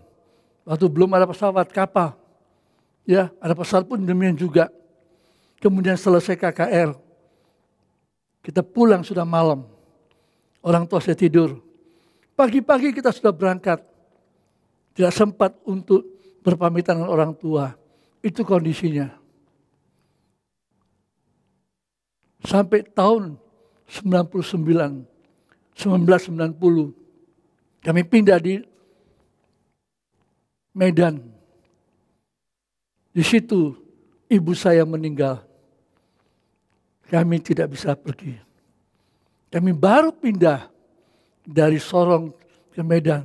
Waktu belum ada pesawat kapal. Ya, ada pesawat pun demikian juga. Kemudian selesai KKR. Kita pulang sudah malam. Orang tua saya tidur. Pagi-pagi kita sudah berangkat. Tidak sempat untuk berpamitan dengan orang tua. Itu kondisinya. Sampai tahun 1990. Kami pindah di Medan. Di situ ibu saya meninggal. Kami tidak bisa pergi. Kami baru pindah dari Sorong ke Medan.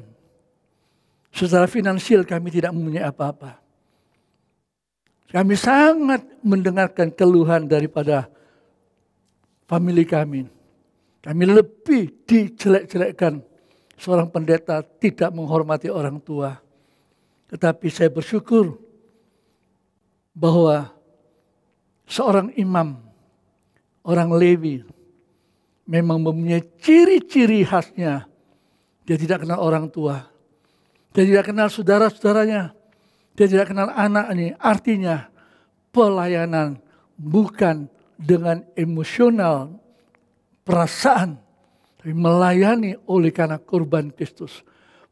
Secara finansial kami tidak mempunyai apa-apa. Kami sangat mendengarkan keluhan daripada famili kami. Kami lebih dijelek-jelekkan. Seorang pendeta tidak menghormati orang tua. Tetapi saya bersyukur bahwa seorang imam, orang Lewi, memang mempunyai ciri-ciri khasnya. Dia tidak kenal orang tua. Dia tidak kenal saudara-saudaranya. Dia tidak kenal anaknya. Artinya pelayanan bukan dengan emosional, perasaan. Tapi melayani oleh karena korban Kristus.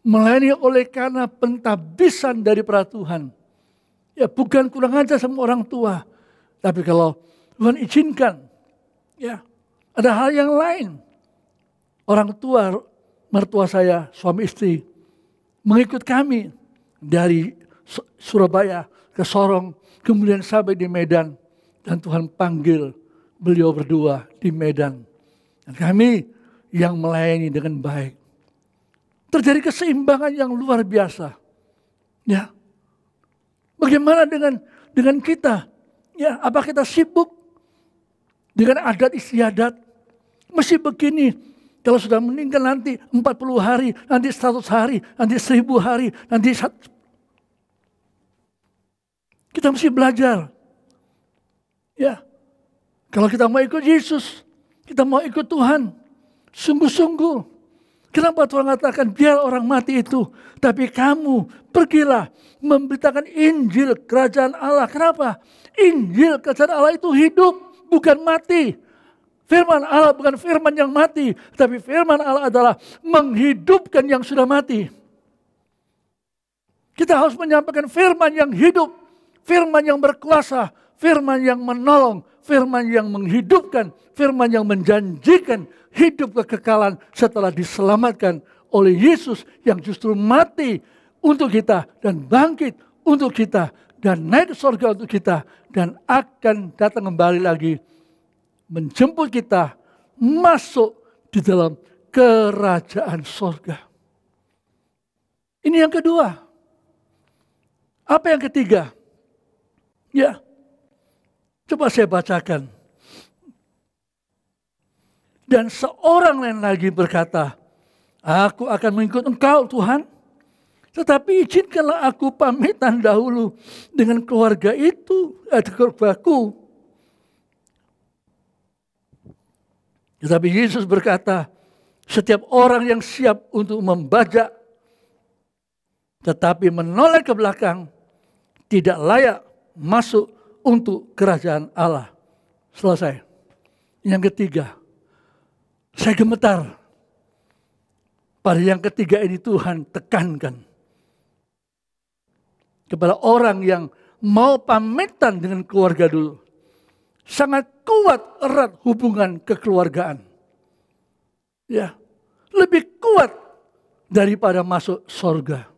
Melayani oleh karena pentabisan daripada Tuhan. Ya bukan kurang ajar sama orang tua. Tapi kalau Tuhan izinkan. Ya ada hal yang lain. Orang tua, mertua saya, suami istri. Mengikut kami dari Surabaya ke Sorong. Kemudian sampai di Medan. Dan Tuhan panggil beliau berdua di Medan. Dan kami yang melayani dengan baik. Terjadi keseimbangan yang luar biasa. Ya. Bagaimana dengan kita? Ya, apa kita sibuk dengan adat istiadat? Mesti begini. Kalau sudah meninggal nanti 40 hari, nanti 100 hari, nanti 1000 hari, nanti kita mesti belajar. Ya. Kalau kita mau ikut Yesus, kita mau ikut Tuhan, sungguh-sungguh. Kenapa Tuhan katakan biar orang mati itu. Tapi kamu pergilah memberitakan Injil kerajaan Allah. Kenapa? Injil kerajaan Allah itu hidup, bukan mati. Firman Allah bukan firman yang mati. Tapi firman Allah adalah menghidupkan yang sudah mati. Kita harus menyampaikan firman yang hidup. Firman yang berkuasa. Firman yang menolong. Firman yang menghidupkan. Firman yang menjanjikan hidup kekekalan setelah diselamatkan oleh Yesus yang justru mati untuk kita dan bangkit untuk kita dan naik ke surga untuk kita dan akan datang kembali lagi menjemput kita masuk di dalam kerajaan surga. Ini yang kedua. Apa yang ketiga? Ya, coba saya bacakan. Dan seorang lain lagi berkata, aku akan mengikut engkau Tuhan. Tetapi izinkanlah aku pamitan dahulu dengan keluarga itu, keluargaku. Tetapi Yesus berkata, setiap orang yang siap untuk membajak, tetapi menoleh ke belakang, tidak layak masuk untuk kerajaan Allah. Selesai. Yang ketiga. Saya gemetar. Pada yang ketiga ini Tuhan tekankan. Kepada orang yang mau pamitan dengan keluarga dulu. Sangat kuat erat hubungan kekeluargaan. Ya, lebih kuat daripada masuk surga.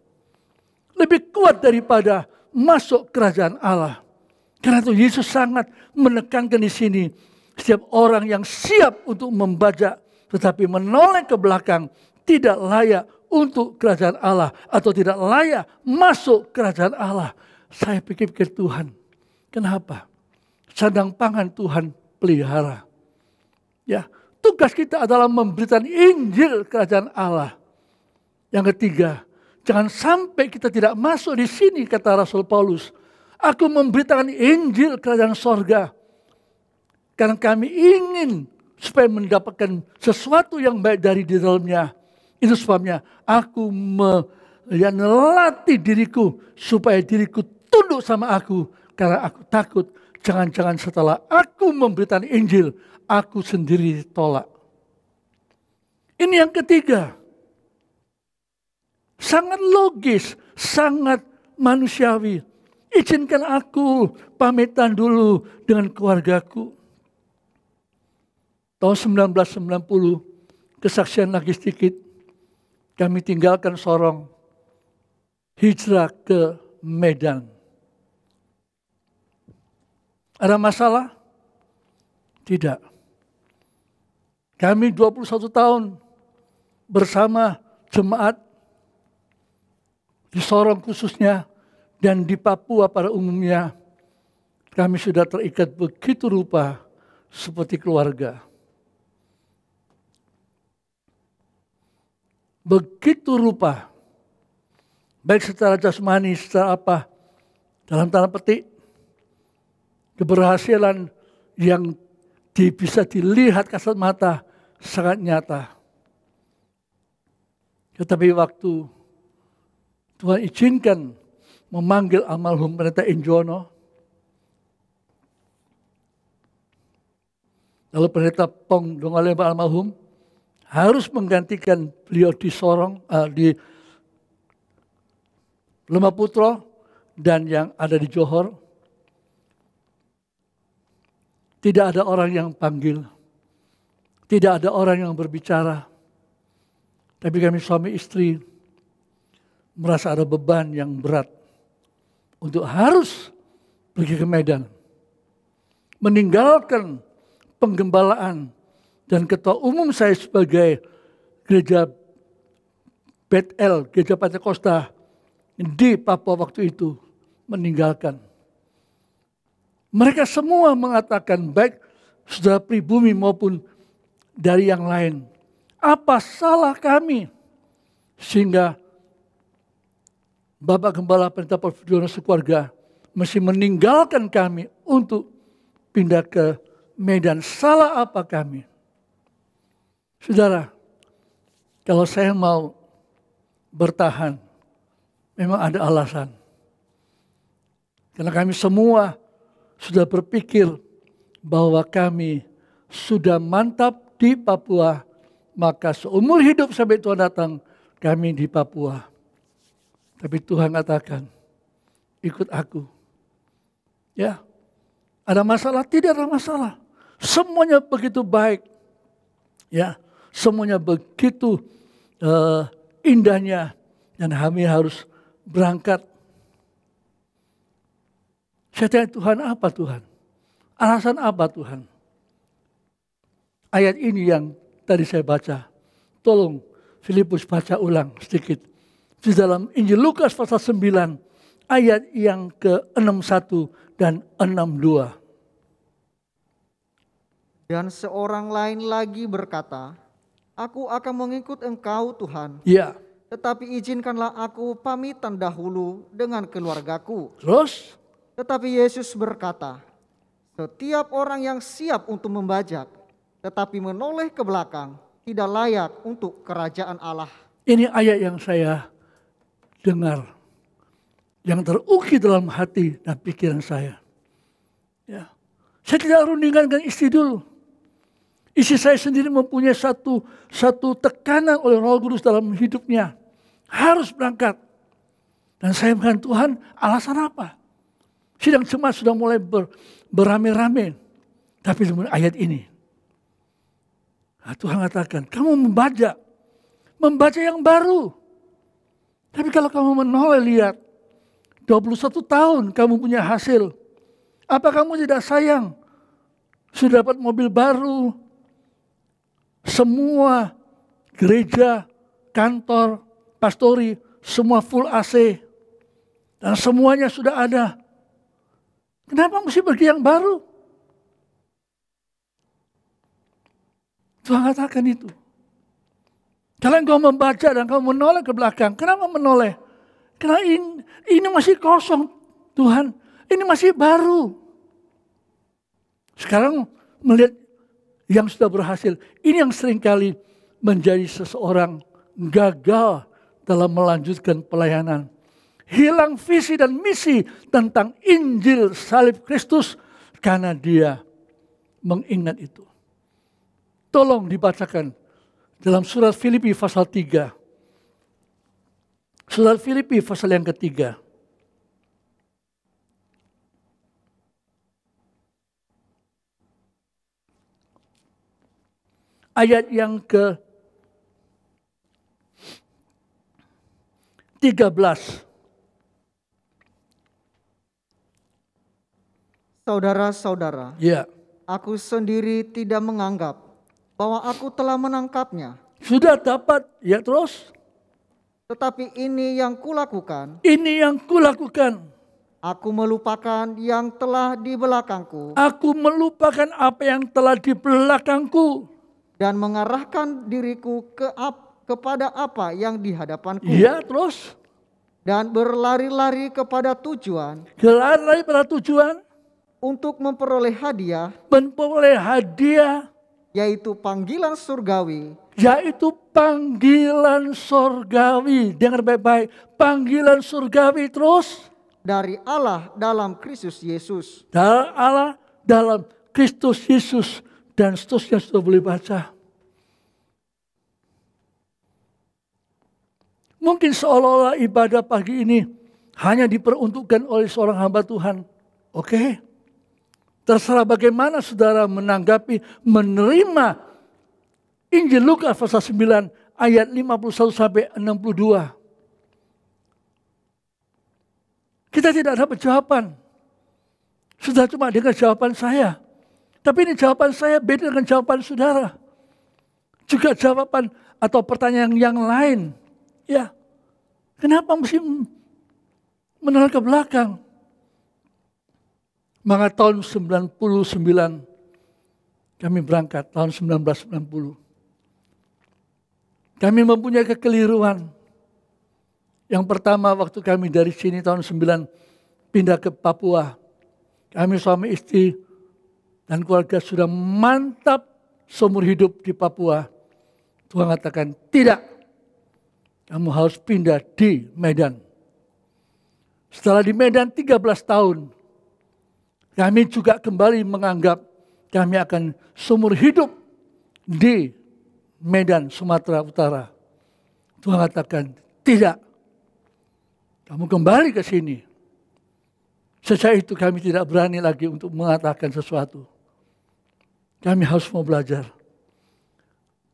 Lebih kuat daripada masuk kerajaan Allah. Karena itu Yesus sangat menekankan di sini. Setiap orang yang siap untuk membajak tetapi menoleh ke belakang tidak layak untuk kerajaan Allah atau tidak layak masuk kerajaan Allah. Saya pikir-pikir Tuhan, kenapa? Sandang pangan Tuhan pelihara. Ya, tugas kita adalah memberitakan Injil kerajaan Allah. Yang ketiga, jangan sampai kita tidak masuk di sini, kata Rasul Paulus. Aku memberitakan Injil kerajaan sorga. Karena kami ingin supaya mendapatkan sesuatu yang baik dari di dalamnya. Itu sebabnya aku melatih diriku supaya diriku tunduk sama aku. Karena aku takut jangan-jangan setelah aku memberitakan Injil, aku sendiri ditolak. Ini yang ketiga. Sangat logis, sangat manusiawi. Izinkan aku pamitan dulu dengan keluargaku. Tahun 1990, kesaksian lagi sedikit, kami tinggalkan Sorong, hijrah ke Medan. Ada masalah? Tidak. Kami 21 tahun bersama jemaat di Sorong khususnya dan di Papua pada umumnya. Kami sudah terikat begitu rupa seperti keluarga. Begitu rupa, baik secara jasmani, secara apa, dalam tanda petik, keberhasilan yang bisa dilihat kasat mata sangat nyata. Tetapi waktu Tuhan izinkan memanggil almarhum Pendeta Injono, lalu Pendeta Pong Dongalemba almarhum, harus menggantikan beliau di Sorong, di Lemaputro dan yang ada di Johor. Tidak ada orang yang panggil, tidak ada orang yang berbicara. Tapi kami suami istri merasa ada beban yang berat untuk harus pergi ke Medan, meninggalkan penggembalaan. Dan ketua umum saya sebagai gereja Bethel, gereja Pantekosta di Papua waktu itu meninggalkan. Mereka semua mengatakan baik saudara pribumi maupun dari yang lain. Apa salah kami? Sehingga Bapak Gembala Pendeta Porfiriono sekeluarga mesti meninggalkan kami untuk pindah ke Medan. Salah apa kami? Saudara, kalau saya mau bertahan, memang ada alasan. Karena kami semua sudah berpikir bahwa kami sudah mantap di Papua, maka seumur hidup sampai Tuhan datang, kami di Papua. Tapi Tuhan katakan, ikut aku. Ya, ada masalah? Tidak ada masalah. Semuanya begitu baik. Ya, semuanya begitu indahnya dan kami harus berangkat. Saya tanya Tuhan, apa Tuhan? Alasan apa Tuhan? Ayat ini yang tadi saya baca. Tolong Filipus baca ulang sedikit. Di dalam Injil Lukas pasal 9 ayat yang ke-61 dan 62. Dan seorang lain lagi berkata, aku akan mengikut engkau Tuhan. Ya. Tetapi izinkanlah aku pamitan dahulu dengan keluargaku. Terus? Tetapi Yesus berkata, setiap orang yang siap untuk membajak, tetapi menoleh ke belakang, tidak layak untuk kerajaan Allah. Ini ayat yang saya dengar, yang terukir dalam hati dan pikiran saya. Ya. Saya tidak rundingkan istri dulu. Istri saya sendiri mempunyai satu tekanan oleh Roh Kudus dalam hidupnya. Harus berangkat. Dan saya mengatakan, Tuhan, alasan apa? Sidang jemaat sudah mulai beramai-ramai. Tapi ayat ini. Nah, Tuhan katakan, kamu membaca yang baru. Tapi kalau kamu menoleh lihat, 21 tahun kamu punya hasil. Apa kamu tidak sayang? sudah dapat mobil baru. Semua gereja, kantor, pastori, semua full AC. Dan semuanya sudah ada. Kenapa mesti pergi yang baru? Tuhan katakan itu. Kalau engkau membaca dan engkau menoleh ke belakang, kenapa menoleh? Karena ini masih kosong, Tuhan. Ini masih baru. Sekarang melihat yang sudah berhasil. Ini yang seringkali menjadi seseorang gagal dalam melanjutkan pelayanan. Hilang visi dan misi tentang Injil salib Kristus karena dia mengingat itu. Tolong dibacakan dalam surat Filipi pasal 3. Surat Filipi pasal yang ketiga. Ayat yang ke-13. Saudara-saudara, Ya. aku sendiri tidak menganggap bahwa aku telah menangkapnya. Sudah dapat, ya terus. Tetapi ini yang kulakukan, Ini yang kulakukan. aku melupakan yang telah di belakangku Aku melupakan apa yang telah di belakangku. dan mengarahkan diriku kepada apa yang di hadapanku. Ya terus. Dan berlari-lari kepada tujuan Lari pada tujuan. untuk memperoleh hadiah, Memperoleh hadiah. yaitu panggilan surgawi Yaitu panggilan surgawi. Dengar baik-baik. Panggilan surgawi terus. dari Allah dalam Kristus Yesus. Dari Allah dalam Kristus Yesus. Dan seterusnya sudah boleh baca. Mungkin seolah-olah ibadah pagi ini hanya diperuntukkan oleh seorang hamba Tuhan. Oke. Terserah bagaimana saudara menanggapi, menerima Injil Lukas pasal 9 ayat 51 sampai 62. Kita tidak dapat jawaban. Sudah cuma dengar jawaban saya. Tapi ini jawaban saya beda dengan jawaban saudara. Juga jawaban atau pertanyaan yang lain. Ya, kenapa mesti menoleh ke belakang? Maka tahun 99 kami berangkat, tahun 1990. Kami mempunyai kekeliruan. Yang pertama waktu kami dari sini tahun 9 pindah ke Papua. Kami suami istri dan keluarga sudah mantap seumur hidup di Papua. Tuhan katakan, tidak. Kamu harus pindah di Medan. Setelah di Medan 13 tahun. Kami juga kembali menganggap kami akan seumur hidup di Medan, Sumatera Utara. Tuhan katakan, tidak. Kamu kembali ke sini. Sejak itu kami tidak berani lagi untuk mengatakan sesuatu. Kami harus mau belajar.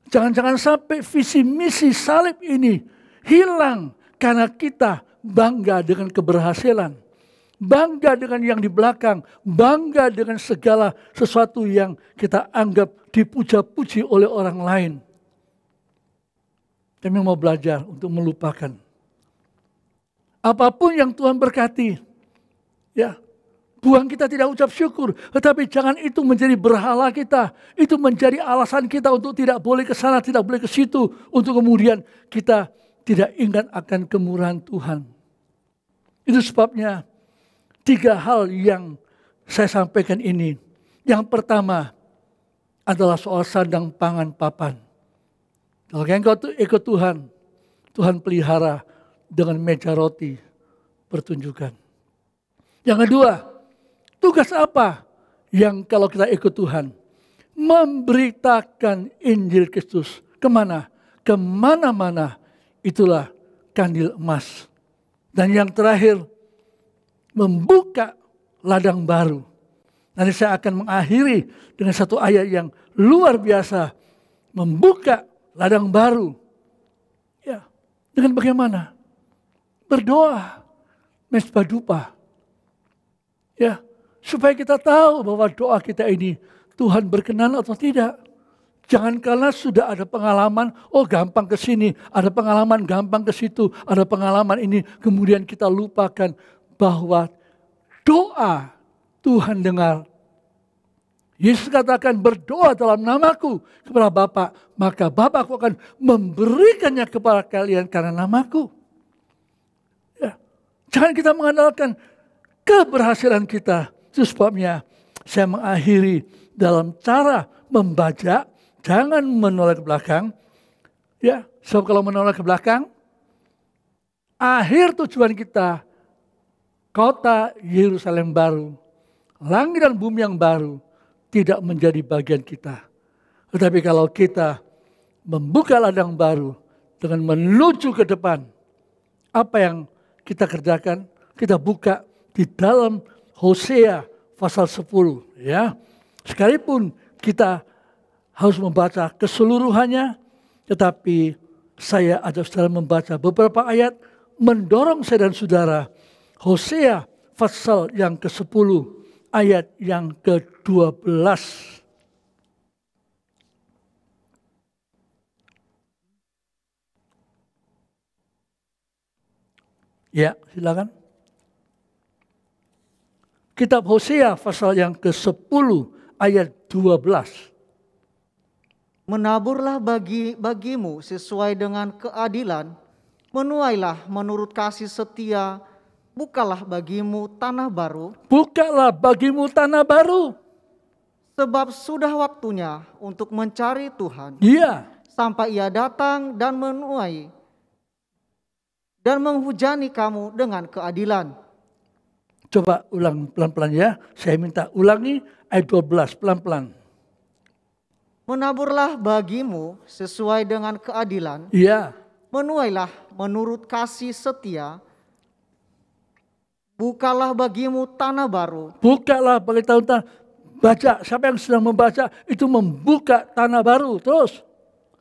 Jangan-jangan sampai visi misi salib ini hilang karena kita bangga dengan keberhasilan. Bangga dengan yang di belakang. Bangga dengan segala sesuatu yang kita anggap dipuja-puji oleh orang lain. Kami mau belajar untuk melupakan. Apapun yang Tuhan berkati. Ya, Tuhan kita tidak ucap syukur, tetapi jangan itu menjadi berhala kita. Itu menjadi alasan kita untuk tidak boleh ke sana, tidak boleh ke situ. Untuk kemudian kita tidak ingat akan kemurahan Tuhan. Itu sebabnya 3 hal yang saya sampaikan ini. Yang pertama adalah soal sandang pangan papan. Kalau engkau ikut Tuhan, Tuhan pelihara dengan meja roti pertunjukan. Yang kedua, tugas apa yang kalau kita ikut Tuhan? Memberitakan Injil Kristus. Kemana? Kemana-mana. Itulah kandil emas. Dan yang terakhir, membuka ladang baru. Nanti saya akan mengakhiri dengan satu ayat yang luar biasa. Membuka ladang baru. Ya, dengan bagaimana? Berdoa. Mesbah dupa. Ya, supaya kita tahu bahwa doa kita ini Tuhan berkenan atau tidak. Jangan karena sudah ada pengalaman, oh gampang ke sini, ada pengalaman gampang ke situ, ada pengalaman ini, kemudian kita lupakan bahwa doa Tuhan dengar. Yesus katakan berdoa dalam namaku kepada Bapa, maka Bapakku akan memberikannya kepada kalian karena namaku. Ya. Jangan kita mengandalkan keberhasilan kita. Itu sebabnya saya mengakhiri dalam cara membaca, jangan menoleh ke belakang. Ya, sebab kalau menoleh ke belakang, akhir tujuan kita, kota Yerusalem baru, langit dan bumi yang baru, tidak menjadi bagian kita. Tetapi kalau kita membuka ladang baru dengan menuju ke depan, apa yang kita kerjakan? Kita buka di dalam Hosea pasal 10. Ya. Sekalipun kita harus membaca keseluruhannya, tetapi saya ajak saudara membaca beberapa ayat, mendorong saya dan saudara. Hosea pasal yang ke-10, ayat yang ke-12. Ya, silakan. Kitab Hosea pasal yang ke-10 ayat 12. Menaburlah bagimu sesuai dengan keadilan, menuailah menurut kasih setia, bukalah bagimu tanah baru. Bukalah bagimu tanah baru. Sebab sudah waktunya untuk mencari Tuhan. Iya. Sampai ia datang dan menuai dan menghujani kamu dengan keadilan. Coba ulang pelan-pelan ya. Saya minta ulangi ayat 12 pelan-pelan. Menaburlah bagimu sesuai dengan keadilan. Iya. Menuailah menurut kasih setia. Bukalah bagimu tanah baru. Bukalah bagi tanah. Baca, siapa yang sedang membaca itu membuka tanah baru. Terus.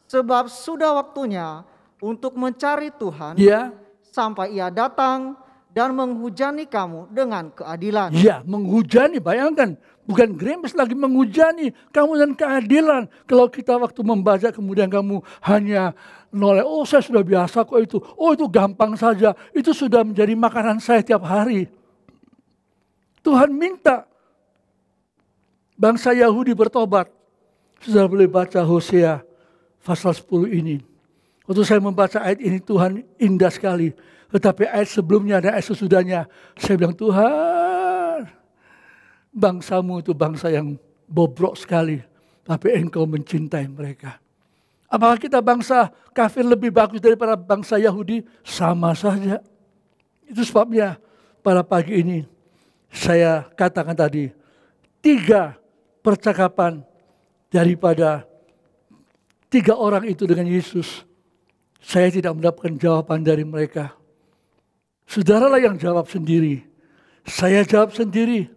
Sebab sudah waktunya untuk mencari Tuhan. Iya. Sampai ia datang dan menghujani kamu dengan keadilan. Iya, menghujani, bayangkan. Bukan gerimis lagi, menghujani kamu dan keadilan. Kalau kita waktu membaca kemudian kamu hanya noleh, oh saya sudah biasa kok itu. Oh itu gampang saja, itu sudah menjadi makanan saya tiap hari. Tuhan minta bangsa Yahudi bertobat. Sudah boleh baca Hosea pasal 10 ini. Waktu saya membaca ayat ini Tuhan indah sekali. Tetapi ayat sebelumnya dan ayat sesudahnya saya bilang, Tuhan, bangsamu itu bangsa yang bobrok sekali. Tapi engkau mencintai mereka. Apakah kita bangsa kafir lebih bagus daripada bangsa Yahudi? Sama saja. Itu sebabnya pada pagi ini saya katakan tadi, 3 percakapan daripada 3 orang itu dengan Yesus. Saya tidak mendapatkan jawaban dari mereka. Saudaralah yang jawab sendiri. Saya jawab sendiri.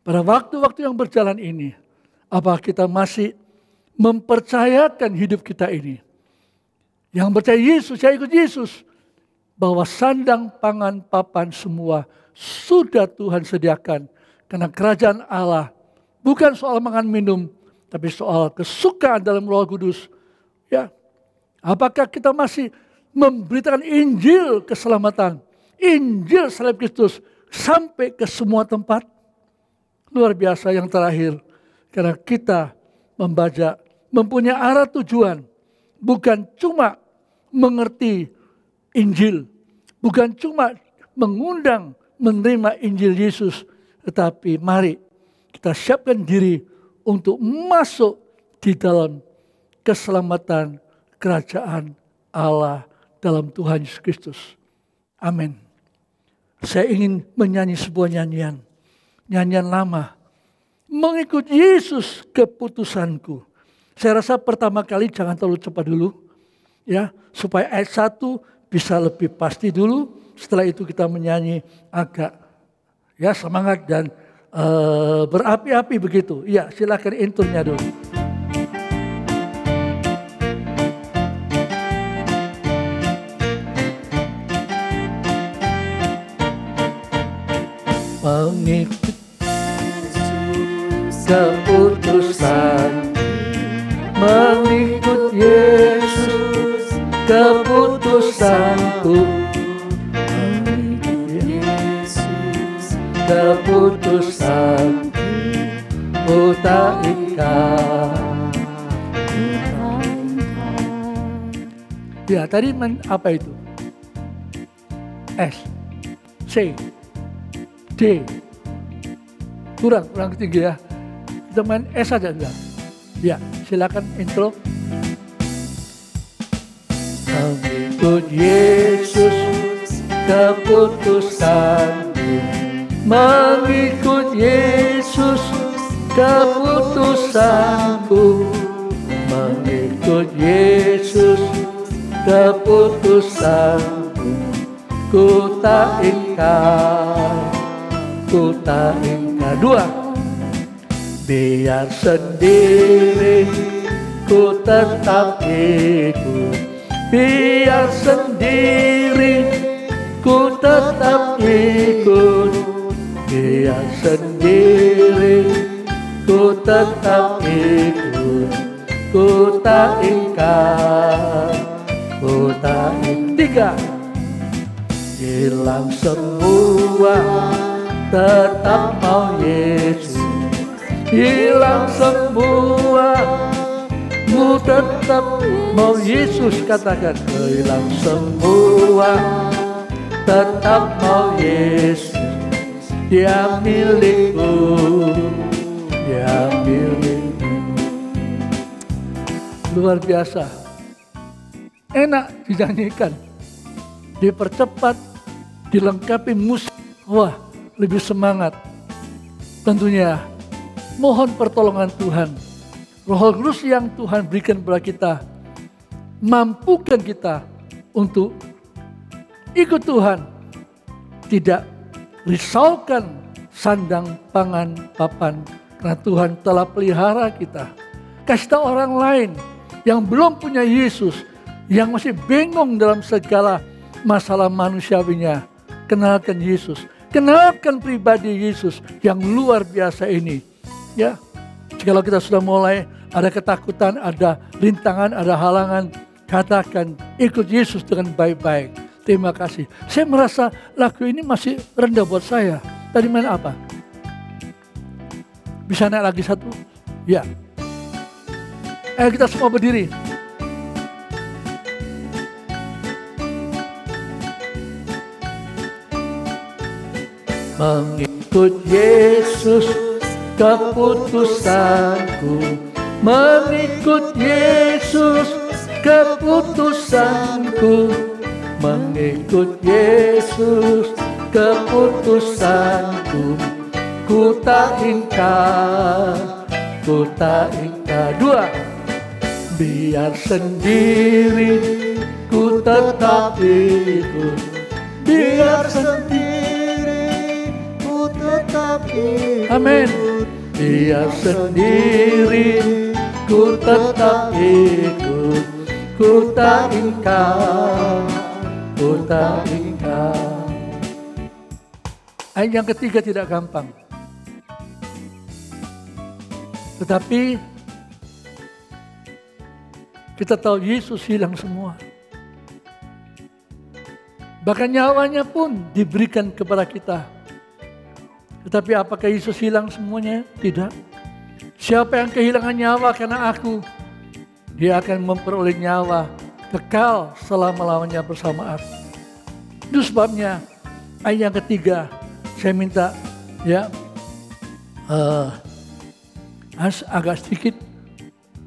Pada waktu-waktu yang berjalan ini, apakah kita masih mempercayakan hidup kita ini? Yang percaya Yesus, saya ikut Yesus. Bahwa sandang, pangan, papan semua sudah Tuhan sediakan. Karena kerajaan Allah bukan soal makan minum, tapi soal kesukaan dalam Roh Kudus. Ya, apakah kita masih memberitakan Injil keselamatan? Injil salib Kristus sampai ke semua tempat. Luar biasa yang terakhir. Karena kita membaca, mempunyai arah tujuan. Bukan cuma mengerti Injil. Bukan cuma mengundang menerima Injil Yesus. Tetapi mari kita siapkan diri untuk masuk di dalam keselamatan kerajaan Allah dalam Tuhan Yesus Kristus. Amin. Saya ingin menyanyi sebuah nyanyian. Nyanyian lama. Mengikut Yesus keputusanku. Saya rasa pertama kali jangan terlalu cepat dulu. Ya, supaya ayat 1 bisa lebih pasti dulu. Setelah itu kita menyanyi agak ya semangat dan berapi-api begitu. Ya, silakan intronya dulu. Mengikut keputusan mengikut Yesus, keputusanku. Mengikut Yesus, keputusanku, ku tak ingkar. Ya, tadi apa itu? S, C, D. Kurang tinggi ya. Kita main S saja enggak? Ya, silakan intro. Mengikut Yesus, keputusanku. Mengikut Yesus, keputusanku. Mengikut Yesus, keputusanku. Ku tak ingkar, ku tak ingkar. Dua. Biar sendiri ku tetap ikut. Biar sendiri ku tetap ikut. Biar sendiri ku tetap ikut. Ku tak ingkar, ku tak ingkar. Tiga. Hilang semua, tetap mau Yesus. Hilang semua, ku tetap mau Yesus. Katakan, hilang semua, tetap mau Yesus. Dia milikku, dia milikku. Luar biasa, enak dinyanyikan, dipercepat, dilengkapi musik. Wah, lebih semangat. Tentunya mohon pertolongan Tuhan. Roh Kudus yang Tuhan berikan kepada kita, mampukan kita untuk ikut Tuhan. Tidak risaukan sandang, pangan, papan, karena Tuhan telah pelihara kita. Kasih tahu orang lain yang belum punya Yesus, yang masih bingung dalam segala masalah manusiawinya. Kenalkan Yesus, kenalkan pribadi Yesus yang luar biasa ini. Ya, jikalau kita sudah mulai ada ketakutan, ada rintangan, ada halangan, katakan ikut Yesus dengan baik-baik. Terima kasih. Saya merasa lagu ini masih rendah buat saya. Tadi main apa? Bisa naik lagi satu? Ya. Ayo kita semua berdiri. Mengikut Yesus, keputusanku. Mengikut Yesus, keputusanku. Mengikut Yesus, keputusanku. Ku tak ingkar, ku tak ingkar. Dua. Biar sendiri ku tetap ikut. Biar sendiri ku tetap ikut. Amin. Biar sendiri ku tetap ikut. Ku tak ingkar, ku tak ingkar. Ayat yang ketiga tidak gampang. Tetapi kita tahu Yesus hilang semua. Bahkan nyawanya pun diberikan kepada kita. Tetapi apakah Yesus hilang semuanya? Tidak. Siapa yang kehilangan nyawa karena aku, dia akan memperoleh nyawa kekal selama-lamanya bersama aku. Itu sebabnya ayat yang ketiga saya minta ya agak sedikit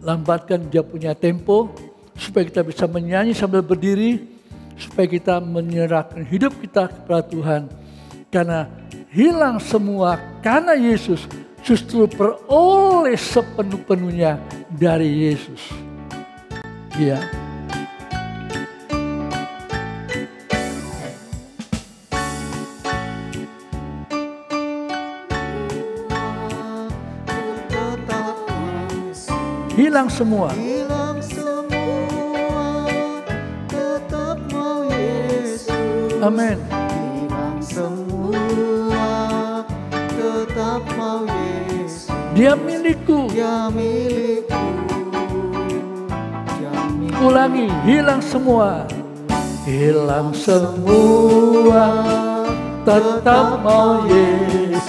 lambatkan dia punya tempo supaya kita bisa menyanyi sambil berdiri, supaya kita menyerahkan hidup kita kepada Tuhan. Karena hilang semua karena Yesus, justru peroleh sepenuh-penuhnya dari Yesus. Ya. Hilang semua. Hilang semua, tetap mau Yesus. Amin. Hilang semua, tetap mau Yesus. Dia milikku. Dia milikku, Ulangi, hilang semua. Hilang semua, tetap mau Yesus.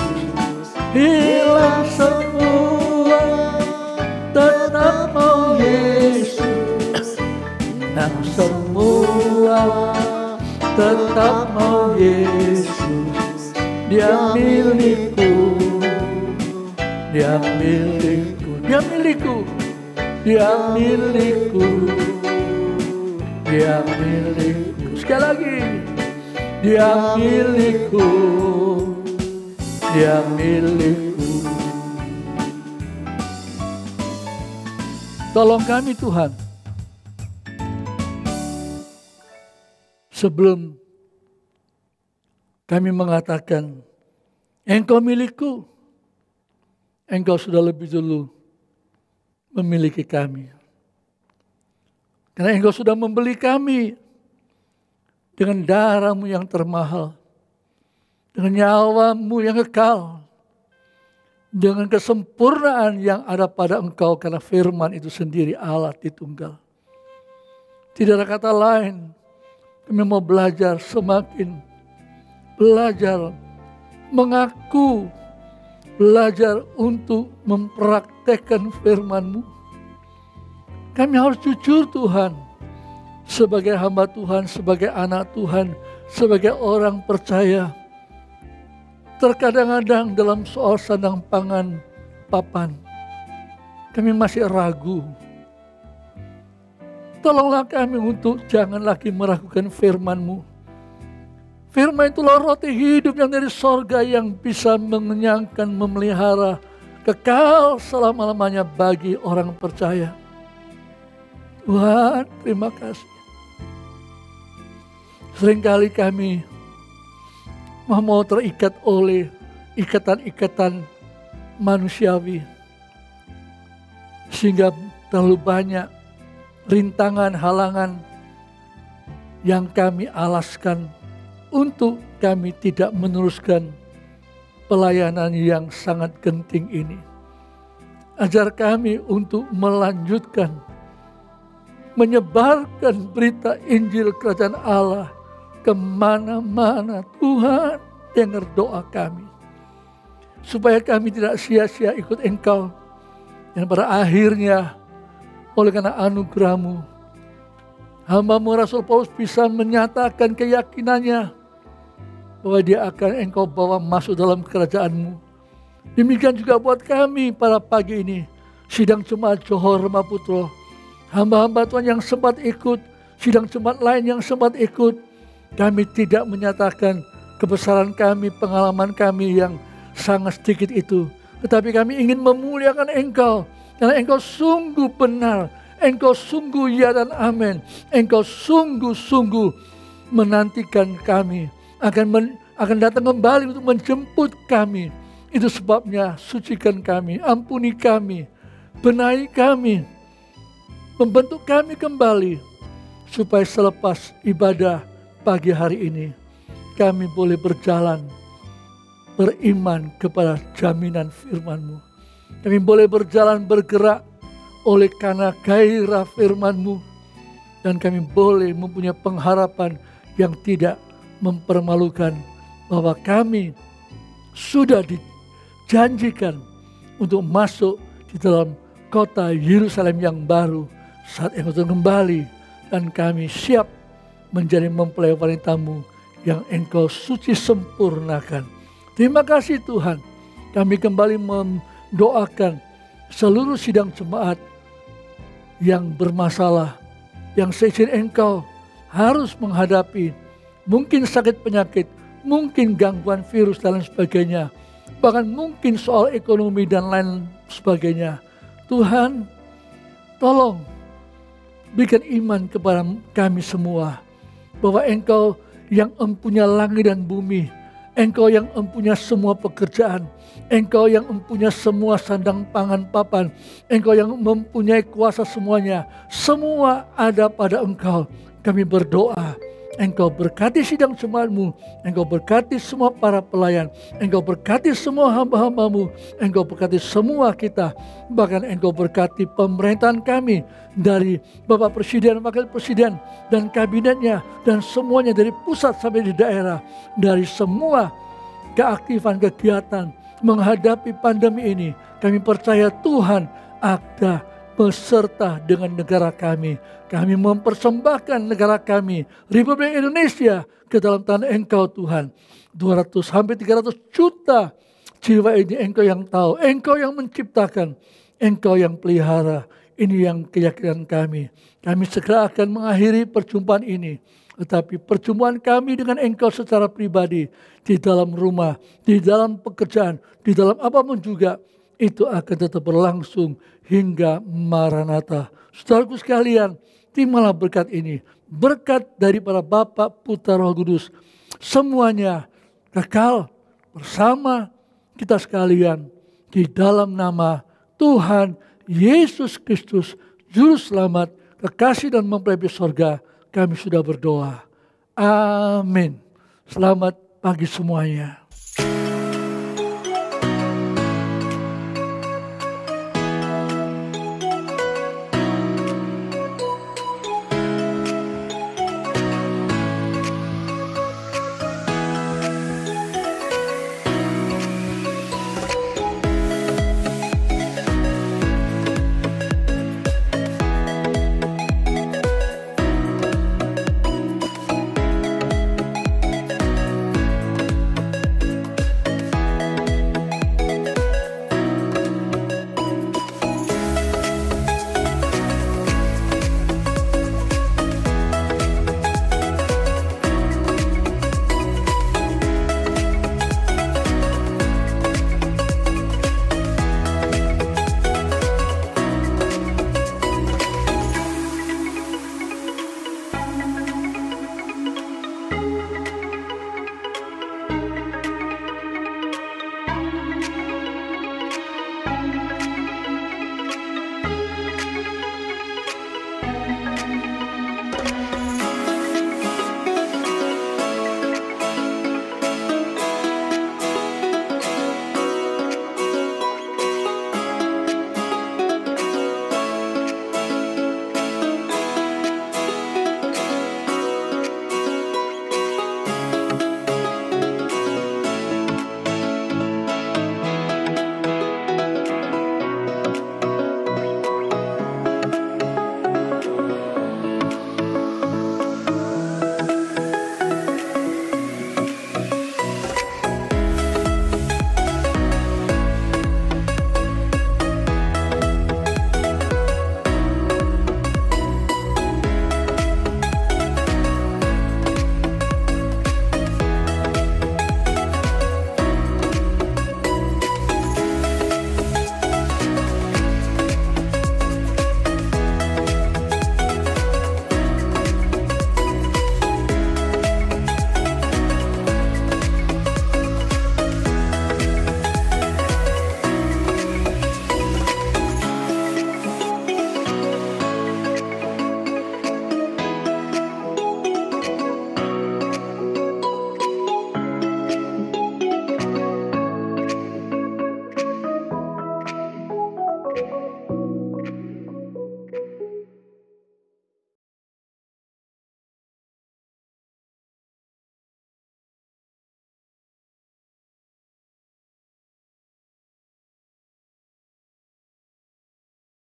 Hilang semua, tetap mau Yesus. Hilang semua, tetap mau Yesus. Dia milikku, dia milikku, dia milikku, dia milikku, dia milikku. Sekali lagi, dia milikku, dia milikku. Tolong kami Tuhan, sebelum kami mengatakan, Engkau milikku, Engkau sudah lebih dulu memiliki kami. Karena Engkau sudah membeli kami dengan darah-Mu yang termahal, dengan nyawa-Mu yang kekal, dengan kesempurnaan yang ada pada Engkau karena firman itu sendiri Allah Tritunggal. Tidak ada kata lain, kami mau belajar semakin belajar mengaku, belajar untuk mempraktekkan firman-Mu. Kami harus jujur Tuhan, sebagai hamba Tuhan, sebagai anak Tuhan, sebagai orang percaya. Terkadang-kadang dalam soal sandang pangan papan, kami masih ragu. Tolonglah kami untuk jangan lagi meragukan firman-Mu. Firman itulah roti hidup yang dari sorga yang bisa mengenyangkan, memelihara, kekal selama-lamanya bagi orang percaya. Tuhan, terima kasih. Seringkali kami mau terikat oleh ikatan-ikatan manusiawi, sehingga terlalu banyak rintangan, halangan yang kami alaskan untuk kami tidak meneruskan pelayanan yang sangat genting ini. Ajar kami untuk melanjutkan, menyebarkan berita Injil Kerajaan Allah kemana-mana. Tuhan, dengar doa kami, supaya kami tidak sia-sia ikut Engkau, dan pada akhirnya oleh karena anugerah-Mu, hamba-Mu Rasul Paulus bisa menyatakan keyakinannya bahwa dia akan Engkau bawa masuk dalam kerajaan-Mu. Demikian juga buat kami pada pagi ini, sidang jemaat Johor Remaputro, hamba-hamba Tuhan yang sempat ikut, sidang jemaat lain yang sempat ikut. Kami tidak menyatakan kebesaran kami, pengalaman kami yang sangat sedikit itu, tetapi kami ingin memuliakan Engkau, karena Engkau sungguh benar, Engkau sungguh ya dan amin, Engkau sungguh-sungguh menantikan kami, akan datang kembali untuk menjemput kami. Itu sebabnya sucikan kami, ampuni kami, benahi kami, membentuk kami kembali, supaya selepas ibadah pagi hari ini kami boleh berjalan beriman kepada jaminan firman-Mu. Kami boleh berjalan bergerak oleh karena gairah firman-Mu, dan kami boleh mempunyai pengharapan yang tidak mempermalukan, bahwa kami sudah dijanjikan untuk masuk di dalam kota Yerusalem yang baru saat Engkau kembali, dan kami siap menjadi mempelai wanita-Mu yang Engkau suci sempurnakan. Terima kasih Tuhan. Kami kembali mendoakan seluruh sidang jemaat yang bermasalah, yang seizin Engkau harus menghadapi mungkin sakit penyakit, mungkin gangguan virus dan lain sebagainya, bahkan mungkin soal ekonomi dan lain sebagainya. Tuhan, tolong berikan iman kepada kami semua, bahwa Engkau yang empunya langit dan bumi, Engkau yang empunya semua pekerjaan, Engkau yang empunya semua sandang pangan papan, Engkau yang mempunyai kuasa semuanya, semua ada pada Engkau. Kami berdoa Engkau berkati sidang jemaat-Mu, Engkau berkati semua para pelayan, Engkau berkati semua hamba-hamba-Mu, Engkau berkati semua kita, bahkan Engkau berkati pemerintahan kami, dari Bapak Presiden, Wakil Presiden, dan kabinetnya, dan semuanya dari pusat sampai di daerah, dari semua keaktifan kegiatan menghadapi pandemi ini. Kami percaya Tuhan ada beserta dengan negara kami. Kami mempersembahkan negara kami, Republik Indonesia, ke dalam tangan Engkau Tuhan. 200 sampai 300 juta jiwa ini Engkau yang tahu, Engkau yang menciptakan, Engkau yang pelihara. Ini yang keyakinan kami. Kami segera akan mengakhiri perjumpaan ini. Tetapi perjumpaan kami dengan Engkau secara pribadi, di dalam rumah, di dalam pekerjaan, di dalam apapun juga, itu akan tetap berlangsung hingga Maranatha. Saudaraku sekalian, terimalah berkat ini. Berkat daripada Bapa, Putra, Roh Kudus. Semuanya kekal bersama kita sekalian di dalam nama Tuhan Yesus Kristus, Juru Selamat, kekasih dan mempelai sorga. Kami sudah berdoa. Amin. Selamat pagi semuanya.